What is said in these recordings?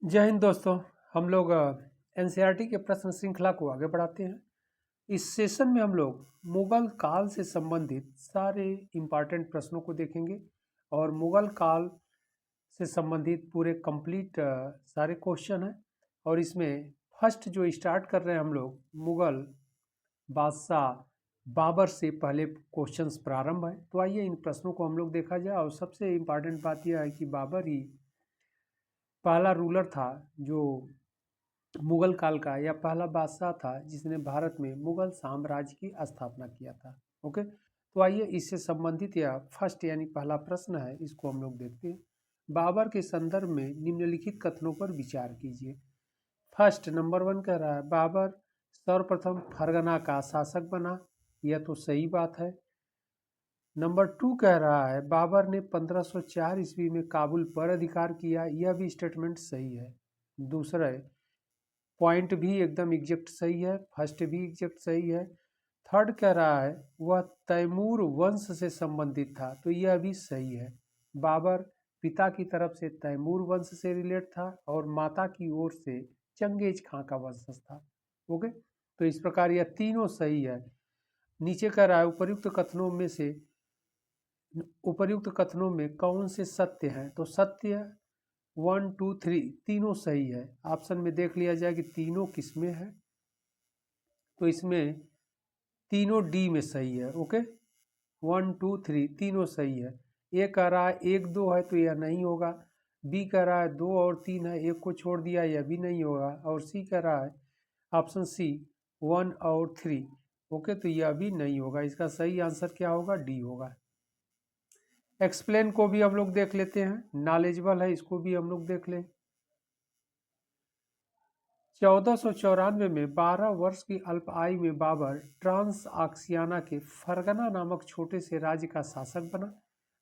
जय हिंद दोस्तों। हम लोग एनसीईआरटी के प्रश्न श्रृंखला को आगे बढ़ाते हैं। इस सेशन में हम लोग मुगल काल से संबंधित सारे इम्पॉर्टेंट प्रश्नों को देखेंगे और मुगल काल से संबंधित पूरे कंप्लीट सारे क्वेश्चन हैं। और इसमें फर्स्ट जो स्टार्ट कर रहे हैं हम लोग, मुगल बादशाह बाबर से पहले क्वेश्चंस प्रारंभ है। तो आइए इन प्रश्नों को हम लोग देखा जाए। और सबसे इम्पॉर्टेंट बात यह है कि बाबर ही पहला रूलर था जो मुगल काल का, या पहला बादशाह था जिसने भारत में मुगल साम्राज्य की स्थापना किया था। ओके, तो आइए इससे संबंधित या फर्स्ट यानी पहला प्रश्न है, इसको हम लोग देखते हैं। बाबर के संदर्भ में निम्नलिखित कथनों पर विचार कीजिए। फर्स्ट नंबर 1 कह रहा है बाबर सर्वप्रथम फरगना का शासक बना, यह तो सही बात है। नंबर 2 कह रहा है बाबर ने 1504 ईस्वी में काबुल पर अधिकार किया, यह भी स्टेटमेंट सही है। दूसरा है पॉइंट भी एकदम एग्जैक्ट सही है, फर्स्ट भी एग्जैक्ट सही है। थर्ड कह रहा है वह तैमूर वंश से संबंधित था, तो यह भी सही है। बाबर पिता की तरफ से तैमूर वंश से रिलेट था और माता की ओर से चंगेज खां का वंशज था। ओके, तो इस प्रकार यह तीनों सही है। नीचे कह रहा है उपर्युक्त कथनों में कौन से सत्य हैं, तो सत्य 1 2 3 तीनों सही है। ऑप्शन में देख लिया जाए कि तीनों किस में है, तो इसमें तीनों डी में सही है। ओके, 1 2 3 तीनों सही है। ए कह रहा है 1 2 है तो यह नहीं होगा। बी कह रहा है 2 और 3 है, एक को छोड़ दिया, यह भी नहीं होगा। और सी कह रहा है ऑप्शन सी 1 और 3। ओके, तो यह भी नहीं होगा। इसका सही आंसर क्या होगा? डी होगा। एक्सप्लेन को भी हम लोग देख लेते हैं, नॉलेजेबल है, इसको भी हम लोग देख लें। 1494 में 12 वर्ष की अल्प आयु में बाबर ट्रांस आक्सियाना के फरगना नामक छोटे से राज्य का शासक बना।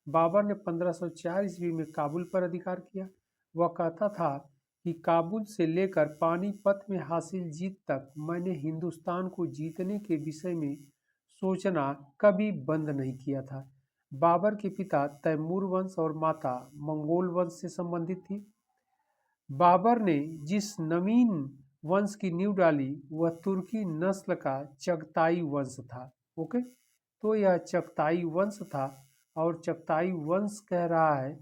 बाबर ने 1504 ईस्वी में काबुल पर अधिकार किया। वह कहता था कि काबुल से लेकर पानीपत में हासिल जीत तक मैंने हिंदुस्तान को जीतने के विषय में सोचना कभी बंद नहीं किया था। बाबर के पिता तैमूर वंश और माता मंगोल वंश से संबंधित थी। बाबर ने जिस नवीन वंश की नींव डाली वह तुर्की नस्ल का चगताई वंश था। ओके, तो यह चगताई वंश था और चगताई वंश कह रहा है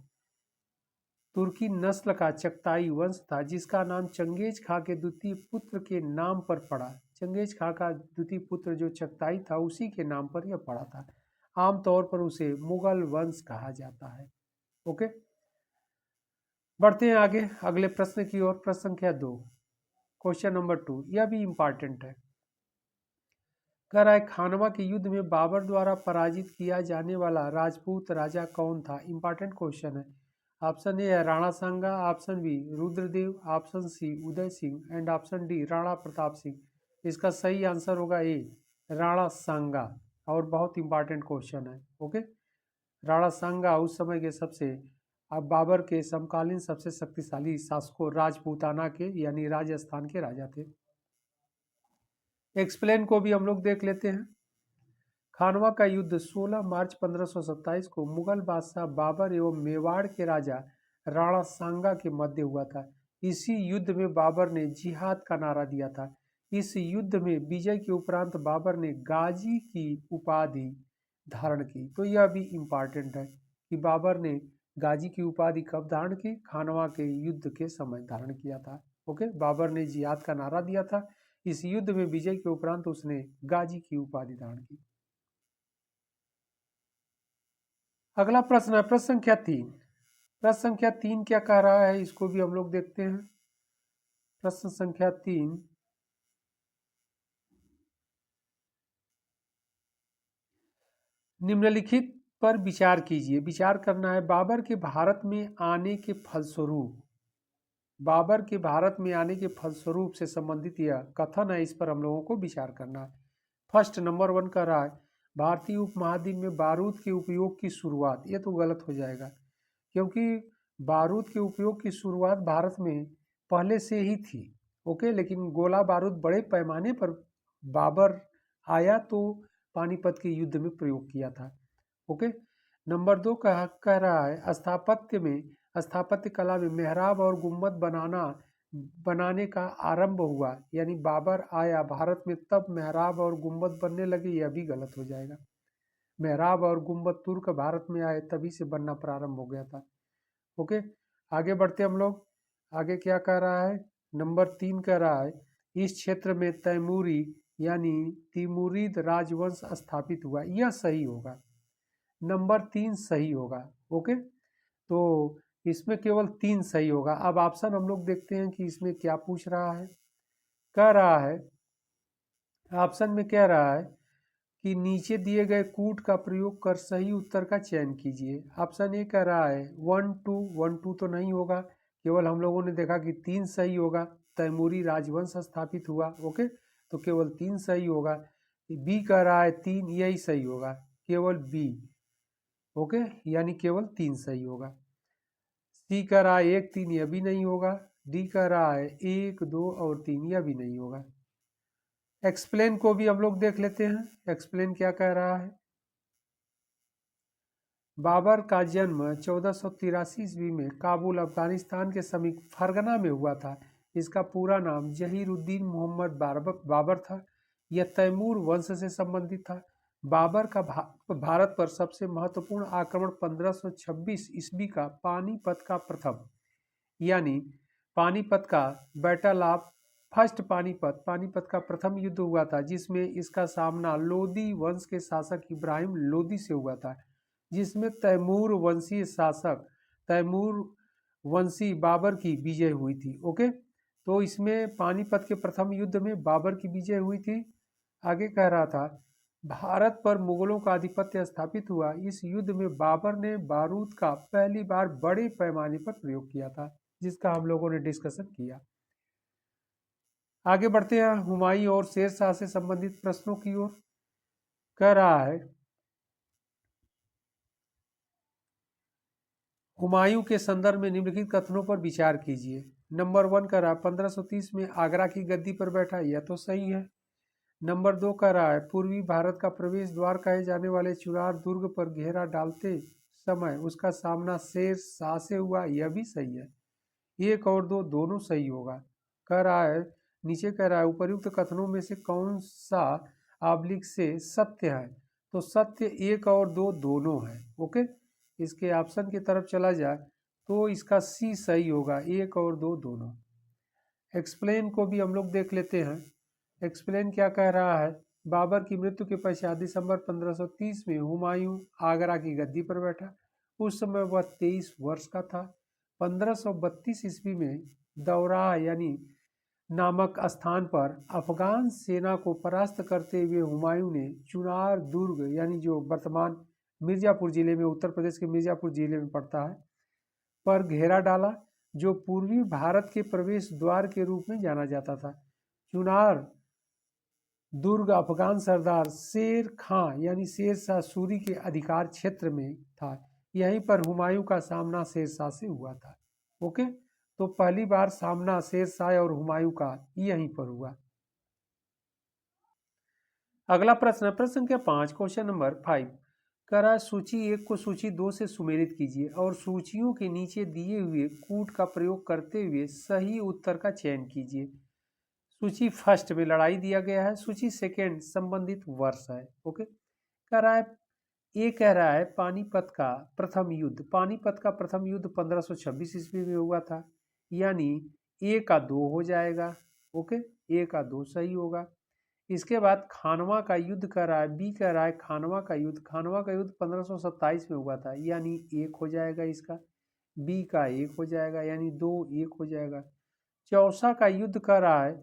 तुर्की नस्ल का चगताई वंश था जिसका नाम चंगेज खां के द्वितीय पुत्र के नाम पर पड़ा। चंगेज खां का द्वितीय पुत्र जो चगताई था उसी के नाम पर यह पड़ा था। आमतौर पर उसे मुगल वंश कहा जाता है। ओके, बढ़ते हैं आगे अगले प्रश्न की ओर। प्रश्न संख्या 2, क्वेश्चन नंबर 2, यह भी इंपॉर्टेंट है। कह रहा है खानवा के युद्ध में बाबर द्वारा पराजित किया जाने वाला राजपूत राजा कौन था? इंपॉर्टेंट क्वेश्चन है। ऑप्शन ए है Rana Sanga, option B Rudradev, option C Uday Singh and option D Rana Pratap Singh. इसका सही आंसर होगा ए राणा सांगा। और बहुत इंपॉर्टेंट क्वेश्चन है। ओके, राणा सांगा उस समय के सबसे अब बाबर के समकालीन सबसे शक्तिशाली शासकों राजपूताना के यानी राजस्थान के राजा थे। एक्सप्लेन को भी हम लोग देख लेते हैं। खानवा का युद्ध 16 मार्च 1527 को मुगल बादशाह बाबर एवं मेवाड़ के राजा राणा सांगा के मध्य हुआ था। इसी युद्ध में बाबर ने जिहाद का नारा दिया था। इस युद्ध में विजय के उपरांत बाबर ने गाजी की उपाधि धारण की। तो यह भी इम्पॉर्टेंट है कि बाबर ने गाजी की उपाधि कब धारण की? खानवा के युद्ध के समय धारण किया था। ओके, बाबर ने जिहाद का नारा दिया था। इस युद्ध में विजय के उपरांत उसने गाजी की उपाधि धारण की। अगला प्रश्न है प्रश्न संख्या 3। प्रश्न संख्या 3 क्या कह रहा है, इसको भी हम लोग देखते हैं। प्रश्न संख्या 3, निम्नलिखित पर विचार कीजिए। विचार करना है बाबर के भारत में आने के फलस्वरूप, बाबर के भारत में आने के फलस्वरूप से संबंधित यह कथन है, इस पर हम लोगों को विचार करना है। फर्स्ट नंबर 1 कर रहा है भारतीय उपमहाद्वीप में बारूद के उपयोग की शुरुआत। ये तो गलत हो जाएगा क्योंकि बारूद के उपयोग की शुरुआत भारत में पहले से ही थी। ओके, लेकिन गोला बारूद बड़े पैमाने पर बाबर आया तो पानीपत के युद्ध में प्रयोग किया था। ओके, नंबर 2 कह रहा है स्थापत्य कला में मेहराब और गुम्बद बनाना बनाने का आरंभ हुआ, यानी बाबर आया भारत में तब मेहराब और गुंबद बनने लगे, यह भी गलत हो जाएगा। मेहराब और गुंबद तुर्क भारत में आए तभी से बनना प्रारंभ हो गया था। ओके, आगे बढ़ते हम लोग। आगे क्या कह रहा है? नंबर 3 कह रहा है इस क्षेत्र में तैमूरी यानी तिमुरिद राजवंश स्थापित हुआ। यह सही होगा, नंबर 3 सही होगा। ओके, तो इसमें केवल 3 सही होगा। अब ऑप्शन हम लोग देखते हैं कि इसमें क्या पूछ रहा है। कह रहा है, ऑप्शन में कह रहा है कि नीचे दिए गए कूट का प्रयोग कर सही उत्तर का चयन कीजिए। ऑप्शन ए कह रहा है 1 2 तो नहीं होगा, केवल हम लोगों ने देखा कि 3 सही होगा, तैमूरी राजवंश स्थापित हुआ। ओके, तो केवल 3 सही होगा। बी कह रहा है 3, यही सही होगा, केवल बी। ओके, यानी केवल 3 सही होगा। सी कह रहा है 1 3, यह भी नहीं होगा। डी कह रहा है 1 2 और 3, यह भी नहीं होगा। एक्सप्लेन को भी हम लोग देख लेते हैं। एक्सप्लेन क्या कह रहा है? बाबर का जन्म 1483 ईस्वी में काबुल अफगानिस्तान के समीप फरगना में हुआ था। इसका पूरा नाम जहीरुद्दीन मोहम्मद बाबर था। यह तैमूर वंश से संबंधित था। बाबर का भारत पर सबसे महत्वपूर्ण आक्रमण 1526 ईस्वी का पानीपत का प्रथम यानी पानीपत का बैटल ऑफ फर्स्ट पानीपत का प्रथम युद्ध हुआ था, जिसमें इसका सामना लोदी वंश के शासक इब्राहिम लोदी से हुआ था, जिसमें तैमूर वंशीय शासक तैमूर वंशी बाबर की विजय हुई थी। ओके, तो इसमें पानीपत के प्रथम युद्ध में बाबर की विजय हुई थी। आगे कह रहा था भारत पर मुगलों का आधिपत्य स्थापित हुआ। इस युद्ध में बाबर ने बारूद का पहली बार बड़े पैमाने पर प्रयोग किया था, जिसका हम लोगों ने डिस्कशन किया। आगे बढ़ते हैं हुमायूं और शेर शाह से संबंधित प्रश्नों की ओर। कह रहा है हुमायूं के संदर्भ में निम्नलिखित कथनों पर विचार कीजिए। नंबर 1 कह रहा है 1530 में आगरा की गद्दी पर बैठा, यह तो सही है। नंबर 2 कह रहा है पूर्वी भारत का प्रवेश द्वार कहे जाने वाले चुनार दुर्ग पर घेरा डालते समय उसका सामना शेर शाह से हुआ, यह भी सही है। 1 और 2 दोनों सही होगा। कह रहा है नीचे कह रहा है उपर्युक्त कथनों में से कौन सा ऑब्लिक से सत्य है? तो सत्य 1 और 2 दोनों है। ओके, इसके ऑप्शन की तरफ चला जाए तो इसका सी सही होगा, 1 और 2 दोनों। एक्सप्लेन को भी हम लोग देख लेते हैं। एक्सप्लेन क्या कह रहा है? बाबर की मृत्यु के पश्चात दिसंबर 1530 में हुमायूं आगरा की गद्दी पर बैठा। उस समय वह 23 वर्ष का था। 1532 ईस्वी में दौराह यानी नामक स्थान पर अफगान सेना को परास्त करते हुए हुमायूं ने चुनार दुर्ग यानी जो वर्तमान मिर्जापुर जिले में, उत्तर प्रदेश के मिर्जापुर जिले में पड़ता है, पर घेरा डाला, जो पूर्वी भारत के प्रवेश द्वार के रूप में जाना जाता था। चुनार दुर्ग अफगान सरदार शेर खां यानी शेर शाह सूरी के अधिकार क्षेत्र में था। यहीं पर हुमायूं का सामना शेर शाह से हुआ था। ओके, तो पहली बार सामना शेर शाह और हुमायूं का यहीं पर हुआ। अगला प्रश्न, प्रश्न संख्या 5, क्वेश्चन नंबर 5 कह रहा है सूची 1 को सूची 2 से सुमेलित कीजिए और सूचियों के नीचे दिए हुए कूट का प्रयोग करते हुए सही उत्तर का चयन कीजिए। सूची फर्स्ट में लड़ाई दिया गया है, सूची सेकेंड संबंधित वर्ष है। ओके, कह रहा है ये कह रहा है पानीपत का प्रथम युद्ध। पानीपत का प्रथम युद्ध 1526 ईस्वी में हुआ था, यानी ए का 2 हो जाएगा। ओके, ए का 2 सही होगा। इसके बाद खानवा का युद्ध कर रहा है, बी कह रहा है खानवा का युद्ध 1527 में हुआ था, यानी 1 हो जाएगा इसका। बी का 1 हो जाएगा, यानी 2 1 हो जाएगा। चौसा का युद्ध कर रहा है,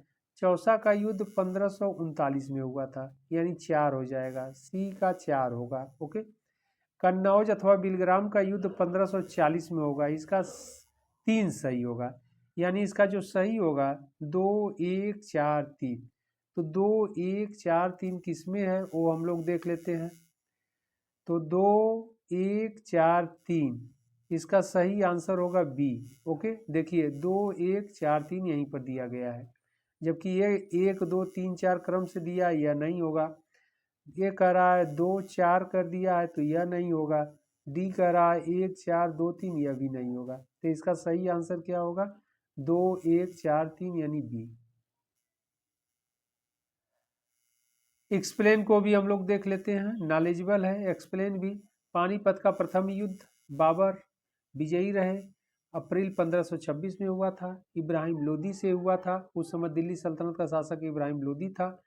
चौसा का युद्ध 1539 में हुआ था, यानी 4 हो जाएगा। सी का 4 होगा। ओके, कन्नौज अथवा बिलग्राम का युद्ध 1540 में होगा, इसका 3 सही होगा, यानी इसका जो सही होगा 2 1 4 3। तो 2 1 4 3 किस में है वो हम लोग देख लेते हैं। तो 2 1 4 3 इसका सही आंसर होगा बी। ओके, देखिए 2 1 4 3 यहीं पर दिया गया है, जबकि ये 1 2 3 4 क्रम से दिया, यह नहीं होगा। ये कह रहा है 2 4 कर दिया है, तो यह नहीं होगा। डी कह रहा है 1 4 2 3, यह भी नहीं होगा। तो इसका सही आंसर क्या होगा? 2 1 4 3 यानी बी। एक्सप्लेन को भी हम लोग देख लेते हैं, नॉलेजेबल है एक्सप्लेन भी। पानीपत का प्रथम युद्ध बाबर विजयी रहे, अप्रैल 1526 में हुआ था, इब्राहिम लोदी से हुआ था। उस समय दिल्ली सल्तनत का शासक इब्राहिम लोदी था।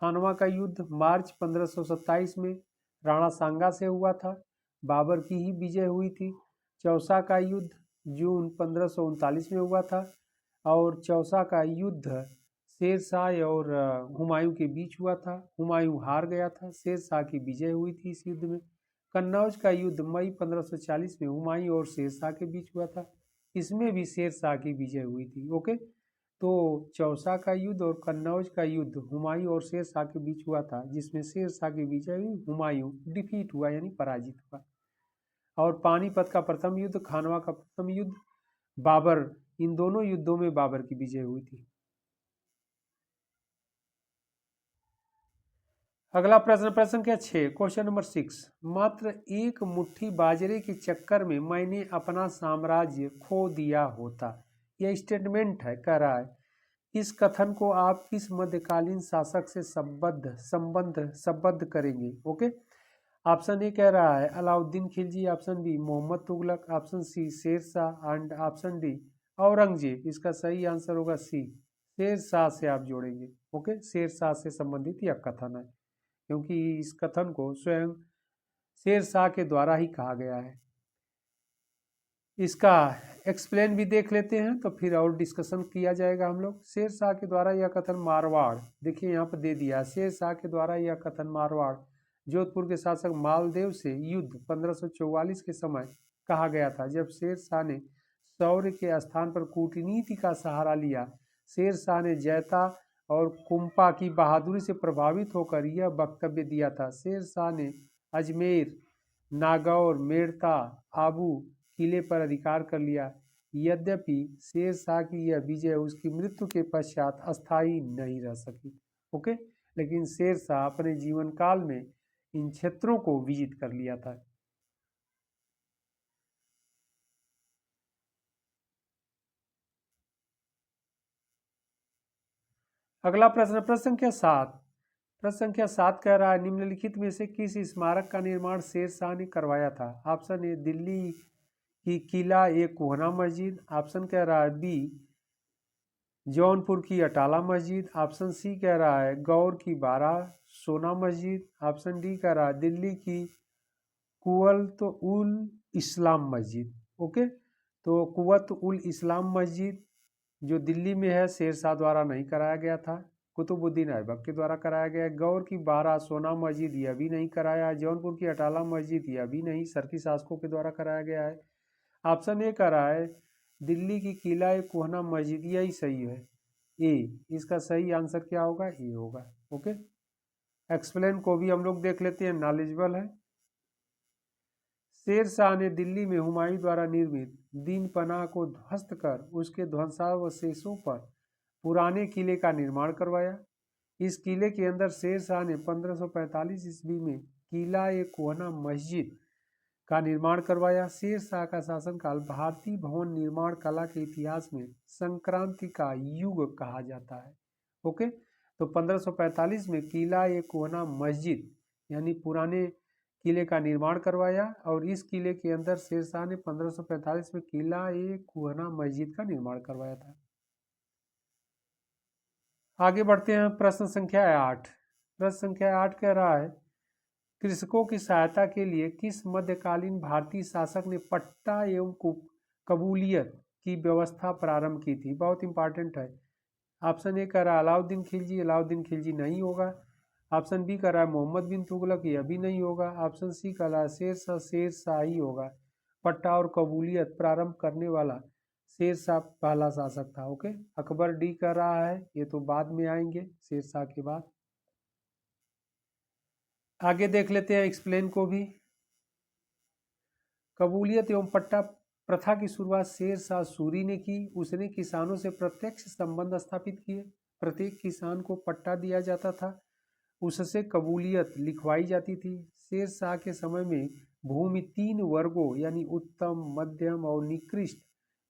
खानवा का युद्ध मार्च 1527 में राणा सांगा से हुआ था, बाबर की ही विजय हुई थी। चौसा का युद्ध जून 1539 में हुआ था, और चौसा का युद्ध शेर शाह और हुमायूं के बीच हुआ था। हुमायूं हार गया था, शेर शाह की विजय हुई थी इस युद्ध में। कन्नौज का युद्ध मई 1540 में हुमायूं और शेर शाह के बीच हुआ था, इसमें भी शेर शाह की विजय हुई थी। ओके, तो चौसा का युद्ध और कन्नौज का युद्ध हुमायूं और शेर शाह के बीच हुआ था, जिसमें शेर शाह की विजय हुई, हुमायूं डिफीट हुआ यानी पराजित हुआ। और पानीपत का प्रथम युद्ध, खानवा का प्रथम युद्ध, बाबर, इन दोनों युद्धों में बाबर की विजय हुई थी। अगला प्रश्न, प्रश्न संख्या 6, क्वेश्चन नंबर 6। मात्र एक मुट्ठी बाजरे के चक्कर में मैंने अपना साम्राज्य खो दिया होता, यह स्टेटमेंट है, कह रहा है। इस कथन को आप किस मध्यकालीन शासक से संबद्ध करेंगे? ओके, ऑप्शन ए कह रहा है Alauddin Khilji, option B Mohammad Tughlaq, option C Sher Shah and option D Aurangzeb. इसका सही आंसर होगा सी, शेर शाह से आप जोड़ेंगे। ओके, शेर शाह से संबंधित यह कथन है, क्योंकि इस कथन को स्वयं शेर शाह के द्वारा ही कहा गया है। इसका एक्सप्लेन भी देख लेते हैं, तो फिर और डिस्कशन किया जाएगा हम लोग। शेर शाह के द्वारा यह कथन मारवाड़, देखिए यहाँ पर दे दिया, शेर शाह के द्वारा यह कथन मारवाड़ जोधपुर के शासक मालदेव से युद्ध 1544 के समय कहा गया था, जब शेर शाह ने शौर्य के स्थान पर कूटनीति का सहारा लिया। शेर शाह ने जैता और कुंपा की बहादुरी से प्रभावित होकर यह वक्तव्य दिया था। शेर शाह ने अजमेर, नागौर, मेड़ता, आबू किले पर अधिकार कर लिया। यद्यपि शेर शाह की यह विजय उसकी मृत्यु के पश्चात अस्थायी नहीं रह सकी। ओके, लेकिन शेर शाह अपने जीवन काल में इन क्षेत्रों को विजित कर लिया था। अगला प्रश्न, प्रश्न संख्या 7। प्रश्न संख्या 7 कह रहा है निम्नलिखित में से किस स्मारक का निर्माण शेर शाह ने करवाया था? ऑप्शन ए दिल्ली की किला ए कोहना मस्जिद, ऑप्शन कह रहा है बी जौनपुर की अटाला मस्जिद, ऑप्शन सी कह रहा है गौर की बारह सोना मस्जिद, ऑप्शन डी कह रहा है दिल्ली की कुवत उल इस्लाम मस्जिद। ओके, तो कुवत उल इस्लाम मस्जिद जो दिल्ली में है, शेर शाह द्वारा नहीं कराया गया था, कुतुबुद्दीन ऐबक के द्वारा कराया गया। गौर की बारह सोना मस्जिद यह भी नहीं कराया। जौनपुर की अटाला मस्जिद यह भी नहीं, सरकी शासकों के द्वारा कराया गया है। ऑप्शन ए कह रहा है दिल्ली की किला ए कोहना मस्जिद, यही सही है, ए। इसका सही आंसर क्या होगा? ए होगा। ओके, एक्सप्लेन को भी हम लोग देख लेते हैं, नॉलेजेबल है। शेर शाह ने दिल्ली में हुमायूं द्वारा निर्मित दीन पनाह को ध्वस्त कर उसके ध्वंसावशेषों पर पुराने किले का निर्माण करवाया। इस किले के अंदर शेर शाह ने 1545 ईस्वी में किला ए कोहना मस्जिद का निर्माण करवाया। शेर शाह का शासनकाल भारतीय भवन निर्माण कला के इतिहास में संक्रांति का युग कहा जाता है। ओके, तो 1545 में किला ए कोहना मस्जिद यानी पुराने किले का निर्माण करवाया, और इस किले के अंदर शेर शाह ने 1545 में किला ए कोहना मस्जिद का निर्माण करवाया था। आगे बढ़ते हैं, प्रश्न संख्या 8। प्रश्न संख्या 8 कह रहा है कृषकों की सहायता के लिए किस मध्यकालीन भारतीय शासक ने पट्टा एवं कबूलियत की व्यवस्था प्रारंभ की थी? बहुत इंपॉर्टेंट है। ऑप्शन ए कह रहा है अलाउद्दीन खिलजी, अलाउद्दीन खिलजी नहीं होगा। ऑप्शन बी कह रहा है मोहम्मद बिन तुगलक, यह भी नहीं होगा। ऑप्शन सी कह रहा है शेर शाह ही होगा। पट्टा और कबूलियत प्रारंभ करने वाला शेर शाह पहला शासक था। ओके, अकबर डी कह रहा है, ये तो बाद में आएंगे शेर शाह के बाद। आगे देख लेते हैं एक्सप्लेन को भी। कबूलियत एवं पट्टा प्रथा की शुरुआत शेर शाह सूरी ने की। उसने किसानों से प्रत्यक्ष संबंध स्थापित किए। प्रत्येक किसान को पट्टा दिया जाता था, उससे कबूलियत लिखवाई जाती थी। शेर शाह के समय में भूमि 3 वर्गों यानी उत्तम, मध्यम और निकृष्ट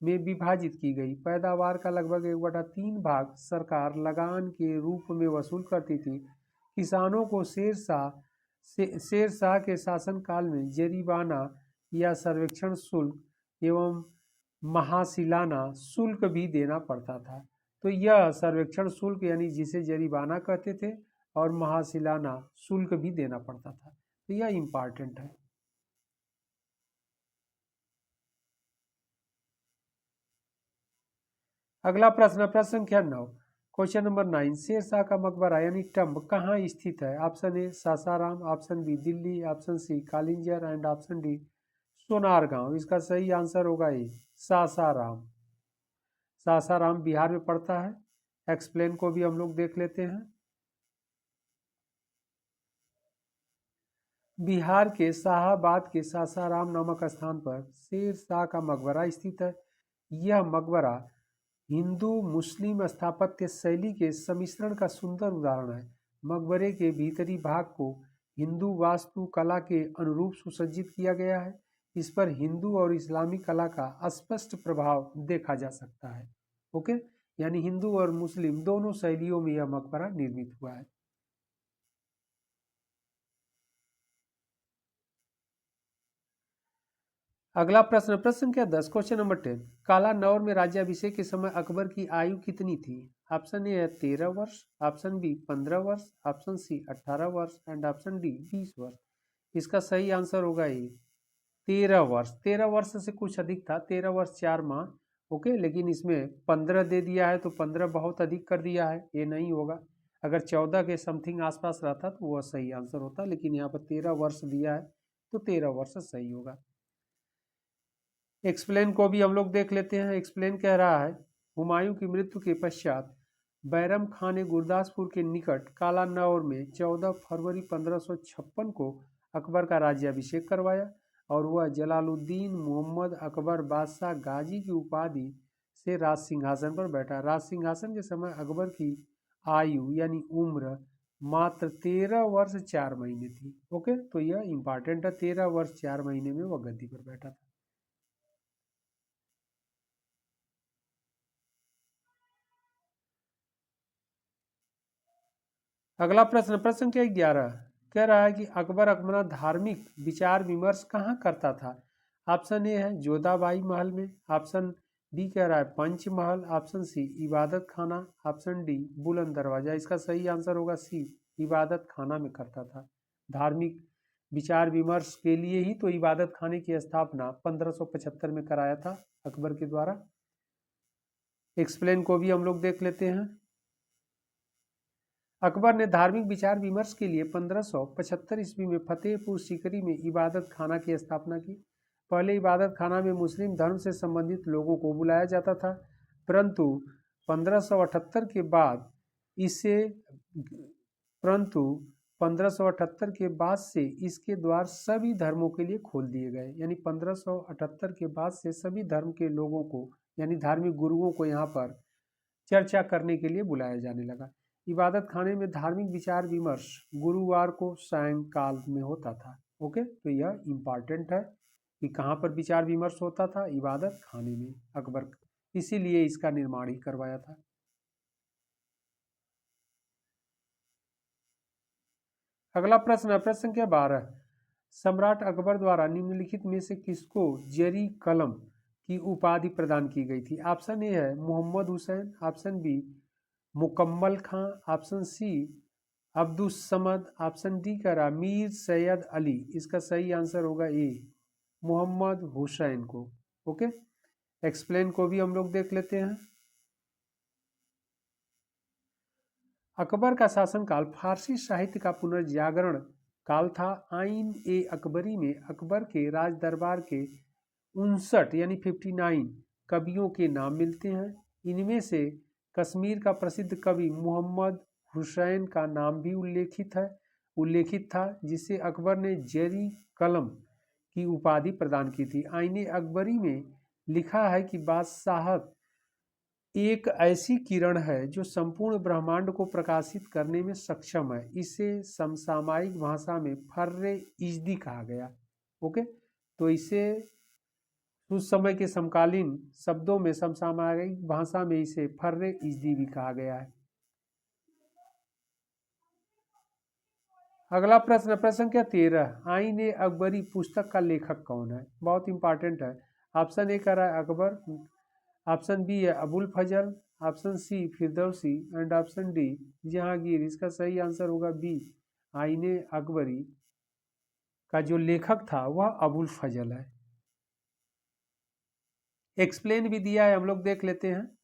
में विभाजित की गई। पैदावार का लगभग 1/3 भाग सरकार लगान के रूप में वसूल करती थी। किसानों को शेरशाह के शासनकाल में जरीमाना या सर्वेक्षण शुल्क एवं महासिलाना शुल्क भी देना पड़ता था। तो यह सर्वेक्षण शुल्क यानी जिसे जरीमाना कहते थे और महासिलाना शुल्क भी देना पड़ता था। तो यह इम्पॉर्टेंट है। अगला प्रश्न, प्रश्न संख्या 9, क्वेश्चन नंबर 9, शेरशाह का मकबरा यानी टम्ब कहाँ स्थित है? Option A Sasaram, option B Delhi, option C Kalinjar and option D Sonargaon. इसका सही आंसर होगा ए सासाराम। सासाराम बिहार में पड़ता है। एक्सप्लेन को भी हम लोग देख लेते हैं। बिहार के शाहाबाद के सासाराम नामक स्थान पर शेरशाह का मकबरा स्थित है। यह मकबरा हिंदू मुस्लिम स्थापत्य शैली के सम्मिश्रण का सुंदर उदाहरण है। मकबरे के भीतरी भाग को हिंदू वास्तु कला के अनुरूप सुसज्जित किया गया है। इस पर हिंदू और इस्लामी कला का स्पष्ट प्रभाव देखा जा सकता है। ओके, यानी हिंदू और मुस्लिम दोनों शैलियों में यह मकबरा निर्मित हुआ है। अगला प्रश्न, प्रश्न संख्या 10, क्वेश्चन नंबर 10, काला नौर में राज्याभिषेक के समय अकबर की आयु कितनी थी? ऑप्शन ए है 13 वर्ष, ऑप्शन बी 15 वर्ष, ऑप्शन सी 18 वर्ष एंड ऑप्शन डी 20 वर्ष। इसका सही आंसर होगा ए 13 वर्ष। 13 वर्ष से कुछ अधिक था, 13 वर्ष 4 माह। ओके, लेकिन इसमें 15 दे दिया है तो 15 बहुत अधिक कर दिया है, ये नहीं होगा। अगर 14 के समथिंग आसपास रहता तो वह सही आंसर होता, लेकिन यहाँ पर 13 वर्ष दिया है तो 13 वर्ष सही होगा। एक्सप्लेन को भी हम लोग देख लेते हैं। एक्सप्लेन कह रहा है, हुमायूं की मृत्यु के पश्चात बैरम खान ने गुरदासपुर के निकट काला नौर में 14 फरवरी 1556 को अकबर का राज्याभिषेक करवाया और वह जलालुद्दीन मोहम्मद अकबर बादशाह गाजी की उपाधि से राज सिंहासन पर बैठा। राज सिंहासन के समय अकबर की आयु यानी उम्र मात्र 13 वर्ष 4 महीने थी। ओके, तो यह इंपॉर्टेंट है, 13 वर्ष 4 महीने में वह गद्दी पर बैठा था। अगला प्रश्न, प्रश्न संख्या 11, कह रहा है कि अकबर अपना धार्मिक विचार विमर्श कहाँ करता था? ऑप्शन ए है जोधाबाई महल में, ऑप्शन बी कह रहा है पंच महल, ऑप्शन सी इबादत खाना, ऑप्शन डी बुलंद दरवाजा। इसका सही आंसर होगा सी इबादत खाना में करता था। धार्मिक विचार विमर्श के लिए ही तो इबादत खाने की स्थापना 1575 में कराया था अकबर के द्वारा। एक्सप्लेन को भी हम लोग देख लेते हैं। अकबर ने धार्मिक विचार विमर्श के लिए 1575 ईस्वी में फतेहपुर सीकरी में इबादत खाना की स्थापना की। पहले इबादत खाना में मुस्लिम धर्म से संबंधित लोगों को बुलाया जाता था, परंतु 1578 के बाद इसे परंतु 1578 के बाद से इसके द्वार सभी धर्मों के लिए खोल दिए गए। यानी 1578 के बाद से सभी धर्म के लोगों को यानी धार्मिक गुरुओं को यहाँ पर चर्चा करने के लिए बुलाया जाने लगा। इबादत खाने में धार्मिक विचार विमर्श गुरुवार को सायंकाल में होता था। ओके, तो यह इंपॉर्टेंट है कि कहाँ पर विचार विमर्श होता था? इबादत खाने में अकबर, इसीलिए इसका निर्माण ही करवाया था। अगला प्रश्न है, प्रश्न संख्या 12, सम्राट अकबर द्वारा निम्नलिखित में से किसको जरी कलम की उपाधि प्रदान की गई थी? ऑप्शन ए है Mohammad Hussain, option B Mukammal Khan, option C Abdus Samad, option D का रहा मीर सैयद अली। इसका सही आंसर होगा ए मोहम्मद हुसैन को। ओके, एक्सप्लेन को भी हम लोग देख लेते हैं। अकबर का शासनकाल फारसी साहित्य का पुनर्जागरण काल था। आइन ए अकबरी में अकबर के राज दरबार के 59 यानी 59 कवियों के नाम मिलते हैं। इनमें से कश्मीर का प्रसिद्ध कवि मोहम्मद हुसैन का नाम भी उल्लेखित था, जिसे अकबर ने जरी कलम की उपाधि प्रदान की थी। आईने अकबरी में लिखा है कि बादशाहत एक ऐसी किरण है जो संपूर्ण ब्रह्मांड को प्रकाशित करने में सक्षम है। इसे समसामयिक भाषा में फर्रे इजदी कहा गया। ओके, तो इसे उस समय के समकालीन शब्दों में समसामयिक भाषा में इसे फर्रे इजदी भी कहा गया है। अगला प्रश्न, प्रश्न संख्या 13, आईन ए अकबरी पुस्तक का लेखक कौन है? बहुत इंपॉर्टेंट है। ऑप्शन ए कह रहा है अकबर, ऑप्शन बी है Abul Fazal, option C Firdausi and option D Jahangir. इसका सही आंसर होगा बी, आईन ए अकबरी का जो लेखक था वह अबुल फजल है। एक्सप्लेन भी दिया है, हम लोग देख लेते हैं।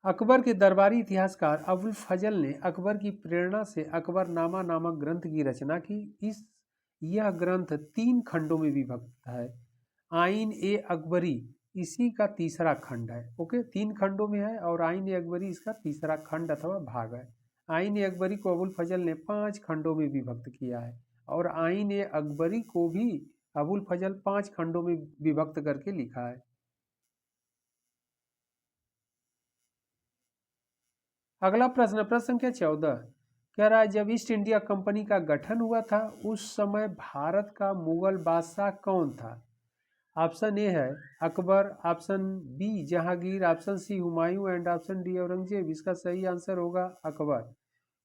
अकबर के दरबारी इतिहासकार अबुल फजल ने अकबर की प्रेरणा से अकबरनामा नामक ग्रंथ की रचना की। यह ग्रंथ 3 खंडों में विभक्त है। आइन ए अकबरी इसी का तीसरा खंड है। ओके, 3 खंडों में है और आइन ए अकबरी इसका तीसरा खंड अथवा भाग है। आइन ए अकबरी को अबुल फजल ने 5 खंडों में विभक्त किया है और आइन ए अकबरी को भी अबुल फजल 5 खंडों में विभक्त करके लिखा है। अगला प्रश्न, प्रश्न संख्या 14, कह रहा है जब ईस्ट इंडिया कंपनी का गठन हुआ था उस समय भारत का मुगल बादशाह कौन था? ऑप्शन ए है Akbar, option B Jahangir, option C Humayun and option D Aurangzeb. इसका सही आंसर होगा अकबर।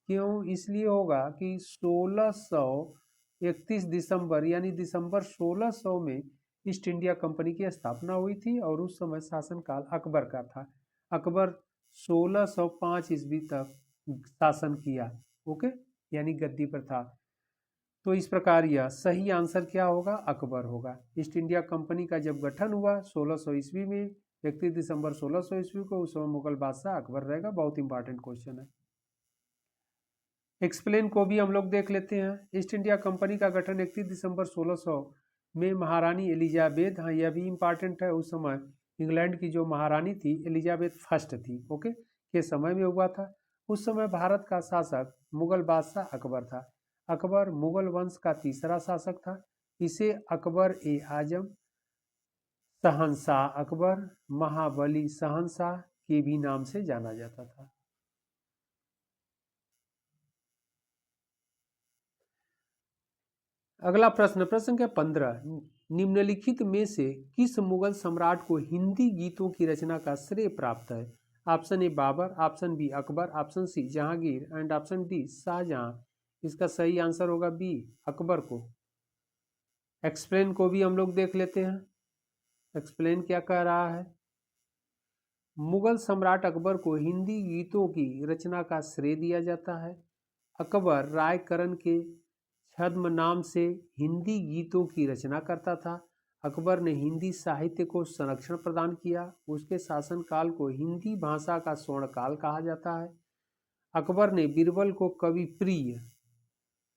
क्यों? इसलिए होगा कि 1631 दिसंबर यानी दिसंबर 1600 में ईस्ट इंडिया कंपनी की स्थापना हुई थी और उस समय शासनकाल अकबर का था। अकबर 1605 ईस्वी तक शासन किया। ओके, यानी गद्दी पर था। तो इस प्रकार यह सही आंसर क्या होगा? अकबर होगा। ईस्ट इंडिया कंपनी का जब गठन हुआ 1600 ईस्वी में, 31 दिसंबर 1600 ईस्वी को, उस समय मुगल बादशाह अकबर रहेगा। बहुत इंपॉर्टेंट क्वेश्चन है। एक्सप्लेन को भी हम लोग देख लेते हैं। ईस्ट इंडिया कंपनी का गठन 31 दिसंबर 1600 में महारानी एलिजाबेथ, हाँ यह भी इंपॉर्टेंट है, उस समय इंग्लैंड की जो महारानी थी एलिजाबेथ फर्स्ट थी, ओके, के समय में हुआ था। उस समय भारत का शासक मुगल बादशाह अकबर था। अकबर मुगल वंश का तीसरा शासक था। इसे अकबर ए आजम, शहंशाह अकबर, महाबली शहंशाह के भी नाम से जाना जाता था। अगला प्रश्न, प्रश्न संख्या 15, निम्नलिखित में से किस मुगल सम्राट को हिंदी गीतों की रचना का श्रेय प्राप्त है? Option A Babur, option B Akbar, option C Jahangir and option D Shahjahan. इसका सही आंसर होगा बी, अकबर को। एक्सप्लेन को भी हम लोग देख लेते हैं। एक्सप्लेन क्या कह रहा है? मुगल सम्राट अकबर को हिंदी गीतों की रचना का श्रेय दिया जाता है। अकबर रायकरण के छद्म नाम से हिंदी गीतों की रचना करता था। अकबर ने हिंदी साहित्य को संरक्षण प्रदान किया। उसके शासनकाल को हिंदी भाषा का स्वर्णकाल कहा जाता है। अकबर ने बीरबल को कवि प्रिय,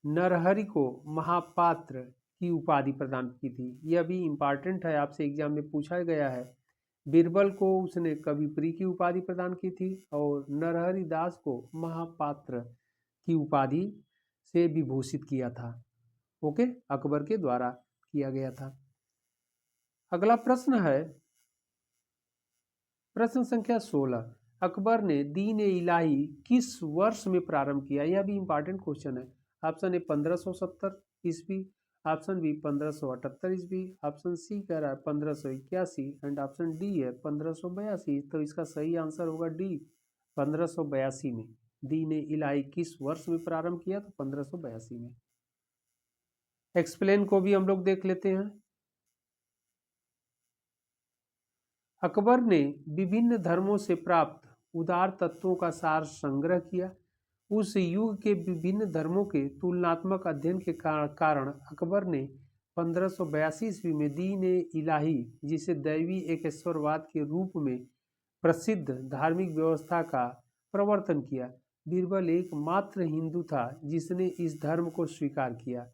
नरहरि को महापात्र की उपाधि प्रदान की थी। यह भी इम्पॉर्टेंट है, आपसे एग्जाम में पूछा गया है। बीरबल को उसने कवि प्रिय की उपाधि प्रदान की थी और नरहरि दास को महापात्र की उपाधि से विभूषित किया था। ओके, अकबर के द्वारा किया गया था। अगला प्रश्न है प्रश्न संख्या 16, अकबर ने दीन ए इलाही किस वर्ष में प्रारंभ किया? यह भी इंपॉर्टेंट क्वेश्चन है। ऑप्शन ए 1570 ईस्वी, ऑप्शन बी 1578 ईस्वी, ऑप्शन सी कह रहा है 1581 एंड ऑप्शन डी है 1582। तो इसका सही आंसर होगा डी, 1582 में। दीन ए इलाही किस वर्ष में प्रारंभ किया? तो 1582 में। एक्सप्लेन को भी हम लोग देख लेते हैं। अकबर ने विभिन्न धर्मों से प्राप्त उदार तत्वों का सार संग्रह किया। उस युग के विभिन्न धर्मों के तुलनात्मक अध्ययन के कारण अकबर ने 1582 ईस्वी में दीन ए इलाही, जिसे दैवी एकेश्वरवाद के रूप में प्रसिद्ध धार्मिक व्यवस्था का प्रवर्तन किया। बीरबल एकमात्र हिंदू था जिसने इस धर्म को स्वीकार किया।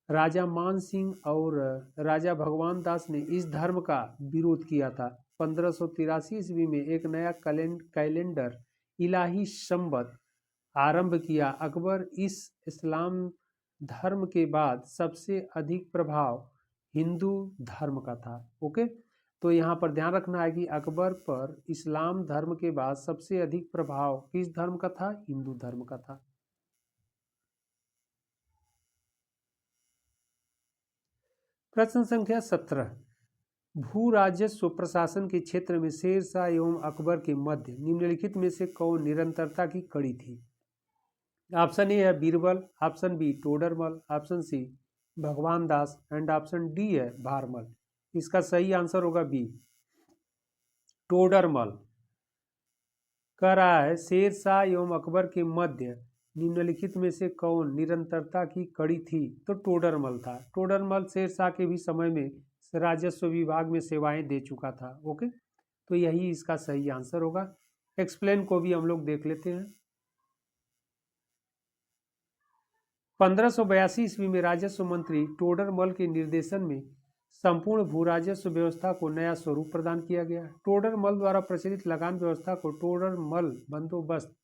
राजा मान सिंह और राजा भगवान दास ने इस धर्म का विरोध किया था। 1583 ईस्वी में एक नया कैलेंडर इलाही संवत आरंभ किया। अकबर इस इस्लाम धर्म के बाद सबसे अधिक प्रभाव हिंदू धर्म का था। ओके, तो यहाँ पर ध्यान रखना है कि अकबर पर इस्लाम धर्म के बाद सबसे अधिक प्रभाव किस धर्म का था? हिंदू धर्म का था। प्रश्न संख्या 17, भू राजस्व प्रशासन के क्षेत्र में शेरशाह एवं अकबर के मध्य निम्नलिखित में से कौन निरंतरता की कड़ी थी? ऑप्शन ए है Birbal, option B Todarmal, option C Bhagwan Das and option D है भारमल। इसका सही आंसर होगा बी टोडरमल। कह रहा है शेरशाह एवं अकबर के मध्य निम्नलिखित में से कौन निरंतरता की कड़ी थी? तो टोडरमल था। टोडरमल शेरशाह के भी समय में राजस्व विभाग में सेवाएं दे चुका था। ओके, तो यही इसका सही आंसर होगा। एक्सप्लेन को भी हम लोग देख लेते हैं। 1582 ईस्वी में राजस्व मंत्री टोडरमल के निर्देशन में संपूर्ण भू राजस्व व्यवस्था को नया स्वरूप प्रदान किया गया। टोडरमल द्वारा प्रचलित लगान व्यवस्था को टोडरमल बंदोबस्त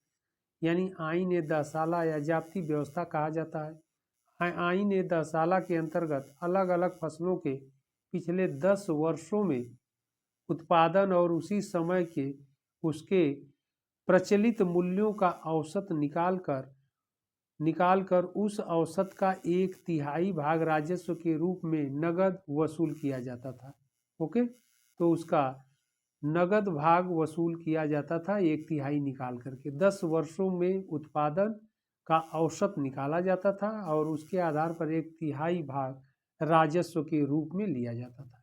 यानी आईन दहसाला या जाप्ती व्यवस्था कहा जाता है। आईन दहसाला के अंतर्गत अलग अलग फसलों के पिछले 10 वर्षों में उत्पादन और उसी समय के उसके प्रचलित मूल्यों का औसत निकालकर उस औसत का 1/3 भाग राजस्व के रूप में नगद वसूल किया जाता था। ओके, तो उसका नगद भाग वसूल किया जाता था 1/3 निकाल करके। 10 वर्षों में उत्पादन का औसत निकाला जाता था और उसके आधार पर 1/3 भाग राजस्व के रूप में लिया जाता था।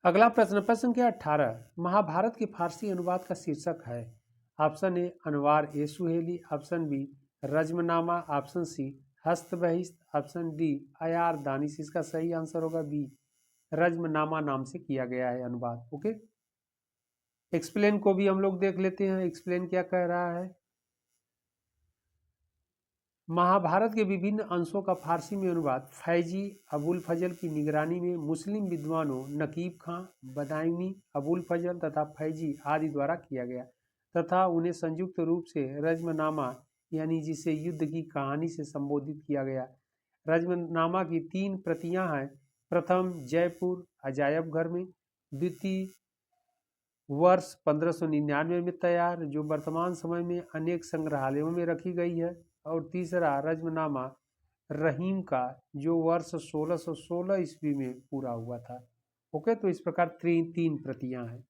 अगला प्रश्न, प्रश्न संख्या 18, महाभारत के फारसी अनुवाद का शीर्षक है। Option A Anwar e Suhaili, option B Razmnama, option C Hasht Bahisht, option D Iyar Danish. इसका सही आंसर होगा बी रज्मनामा नाम से किया गया है अनुवाद। ओके, एक्सप्लेन को भी हम लोग देख लेते हैं। एक्सप्लेन क्या कह रहा है? महाभारत के विभिन्न अंशों का फारसी में अनुवाद फैजी अबुल फजल की निगरानी में मुस्लिम विद्वानों नकीब खां, बदायूनी, अबुल फजल तथा फैजी आदि द्वारा किया गया तथा उन्हें संयुक्त रूप से रज्मनामा यानी जिसे युद्ध की कहानी से संबोधित किया गया। रज्मनामा की 3 प्रतियां हैं। प्रथम जयपुर अजायब घर में, द्वितीय वर्ष 1599 में तैयार जो वर्तमान समय में अनेक संग्रहालयों में रखी गई है, और तीसरा रज्मनामा रहीम का जो वर्ष 1616 ईस्वी में पूरा हुआ था। ओके, तो इस प्रकार 3 प्रतियां हैं।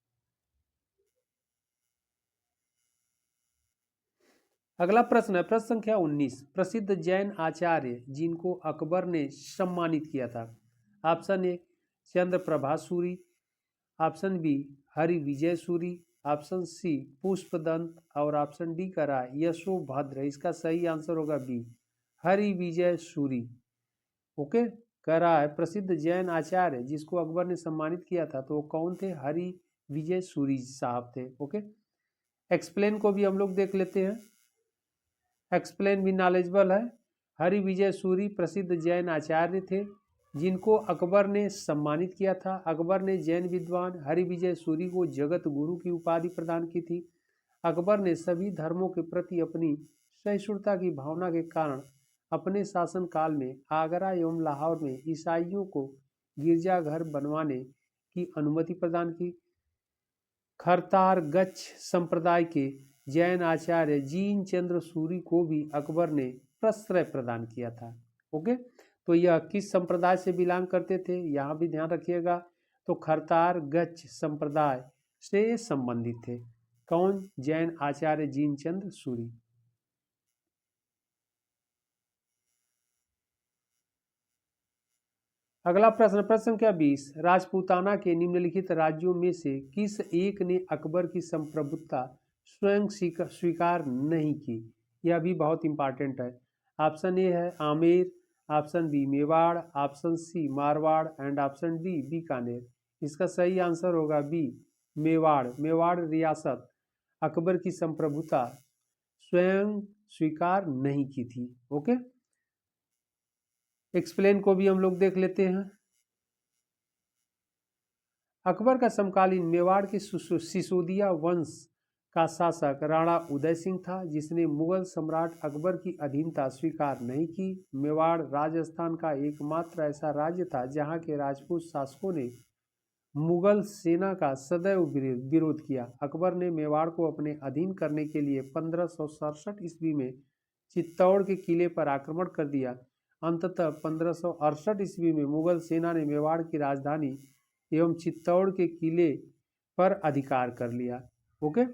अगला प्रश्न है प्रश्न संख्या 19, प्रसिद्ध जैन आचार्य जिनको अकबर ने सम्मानित किया था। Option A Chandraprabha Suri, option B Hari Vijay Suri, option C Pushpadant और ऑप्शन डी का रहा यशोभद्र। इसका सही आंसर होगा बी हरि विजय सूरी। ओके, कह रहा है प्रसिद्ध जैन आचार्य जिसको अकबर ने सम्मानित किया था तो वो कौन थे? हरि विजय सूरी साहब थे। ओके, एक्सप्लेन को भी हम लोग देख लेते हैं। एक्सप्लेन भी नॉलेजेबल है। हरि विजय सूरी प्रसिद्ध जैन आचार्य थे जिनको अकबर ने सम्मानित किया था। अकबर ने जैन विद्वान हरि विजय सूरी को जगत गुरु की उपाधि प्रदान की थी। अकबर ने सभी धर्मों के प्रति अपनी सहिष्णुता की भावना के कारण अपने शासन काल में आगरा एवं लाहौर में ईसाइयों को गिरजाघर बनवाने की अनुमति प्रदान की। खरतार गच्छ संप्रदाय के जैन आचार्य जीन चंद्र सूरी को भी अकबर ने प्रश्रय प्रदान किया था। ओके, तो यह किस संप्रदाय से बिलोंग करते थे? यहाँ भी ध्यान रखिएगा। तो खरतार गच्छ संप्रदाय से संबंधित थे। कौन? जैन आचार्य जीन चंद्र सूरी। अगला प्रश्न, प्रश्न संख्या 20, राजपूताना के निम्नलिखित राज्यों में से किस एक ने अकबर की संप्रभुता स्वयं स्वीकार नहीं की? यह भी बहुत इंपॉर्टेंट है। ऑप्शन ए है Amer, option B Mewar, option C Marwar and option D Bikaner. इसका सही आंसर होगा बी मेवाड़। मेवाड़ रियासत अकबर की संप्रभुता स्वयं स्वीकार नहीं की थी। ओके, एक्सप्लेन को भी हम लोग देख लेते हैं। अकबर का समकालीन मेवाड़ के सिसोदिया वंश का शासक राणा उदय सिंह था जिसने मुगल सम्राट अकबर की अधीनता स्वीकार नहीं की। मेवाड़ राजस्थान का एकमात्र ऐसा राज्य था जहां के राजपूत शासकों ने मुगल सेना का सदैव विरोध किया। अकबर ने मेवाड़ को अपने अधीन करने के लिए 1567 ईस्वी में चित्तौड़ के किले पर आक्रमण कर दिया। अंततः 1568 ईस्वी में मुगल सेना ने मेवाड़ की राजधानी एवं चित्तौड़ के किले पर अधिकार कर लिया। ओके,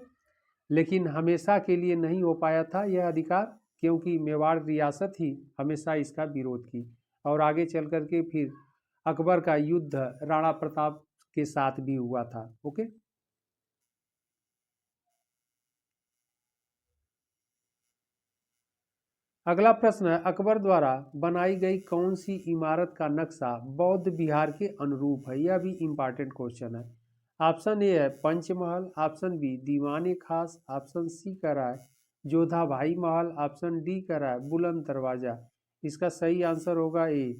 लेकिन हमेशा के लिए नहीं हो पाया था यह अधिकार, क्योंकि मेवाड़ रियासत ही हमेशा इसका विरोध की। और आगे चल करके फिर अकबर का युद्ध राणा प्रताप के साथ भी हुआ था। ओके, अगला प्रश्न है, अकबर द्वारा बनाई गई कौन सी इमारत का नक्शा बौद्ध विहार के अनुरूप है? यह भी इंपॉर्टेंट क्वेश्चन है। ऑप्शन ए है पंचमहल, ऑप्शन बी दीवाने खास, ऑप्शन सी कह रहा है जोधा भाई महल, ऑप्शन डी कह रहा है बुलंद दरवाजा। इसका सही आंसर होगा ए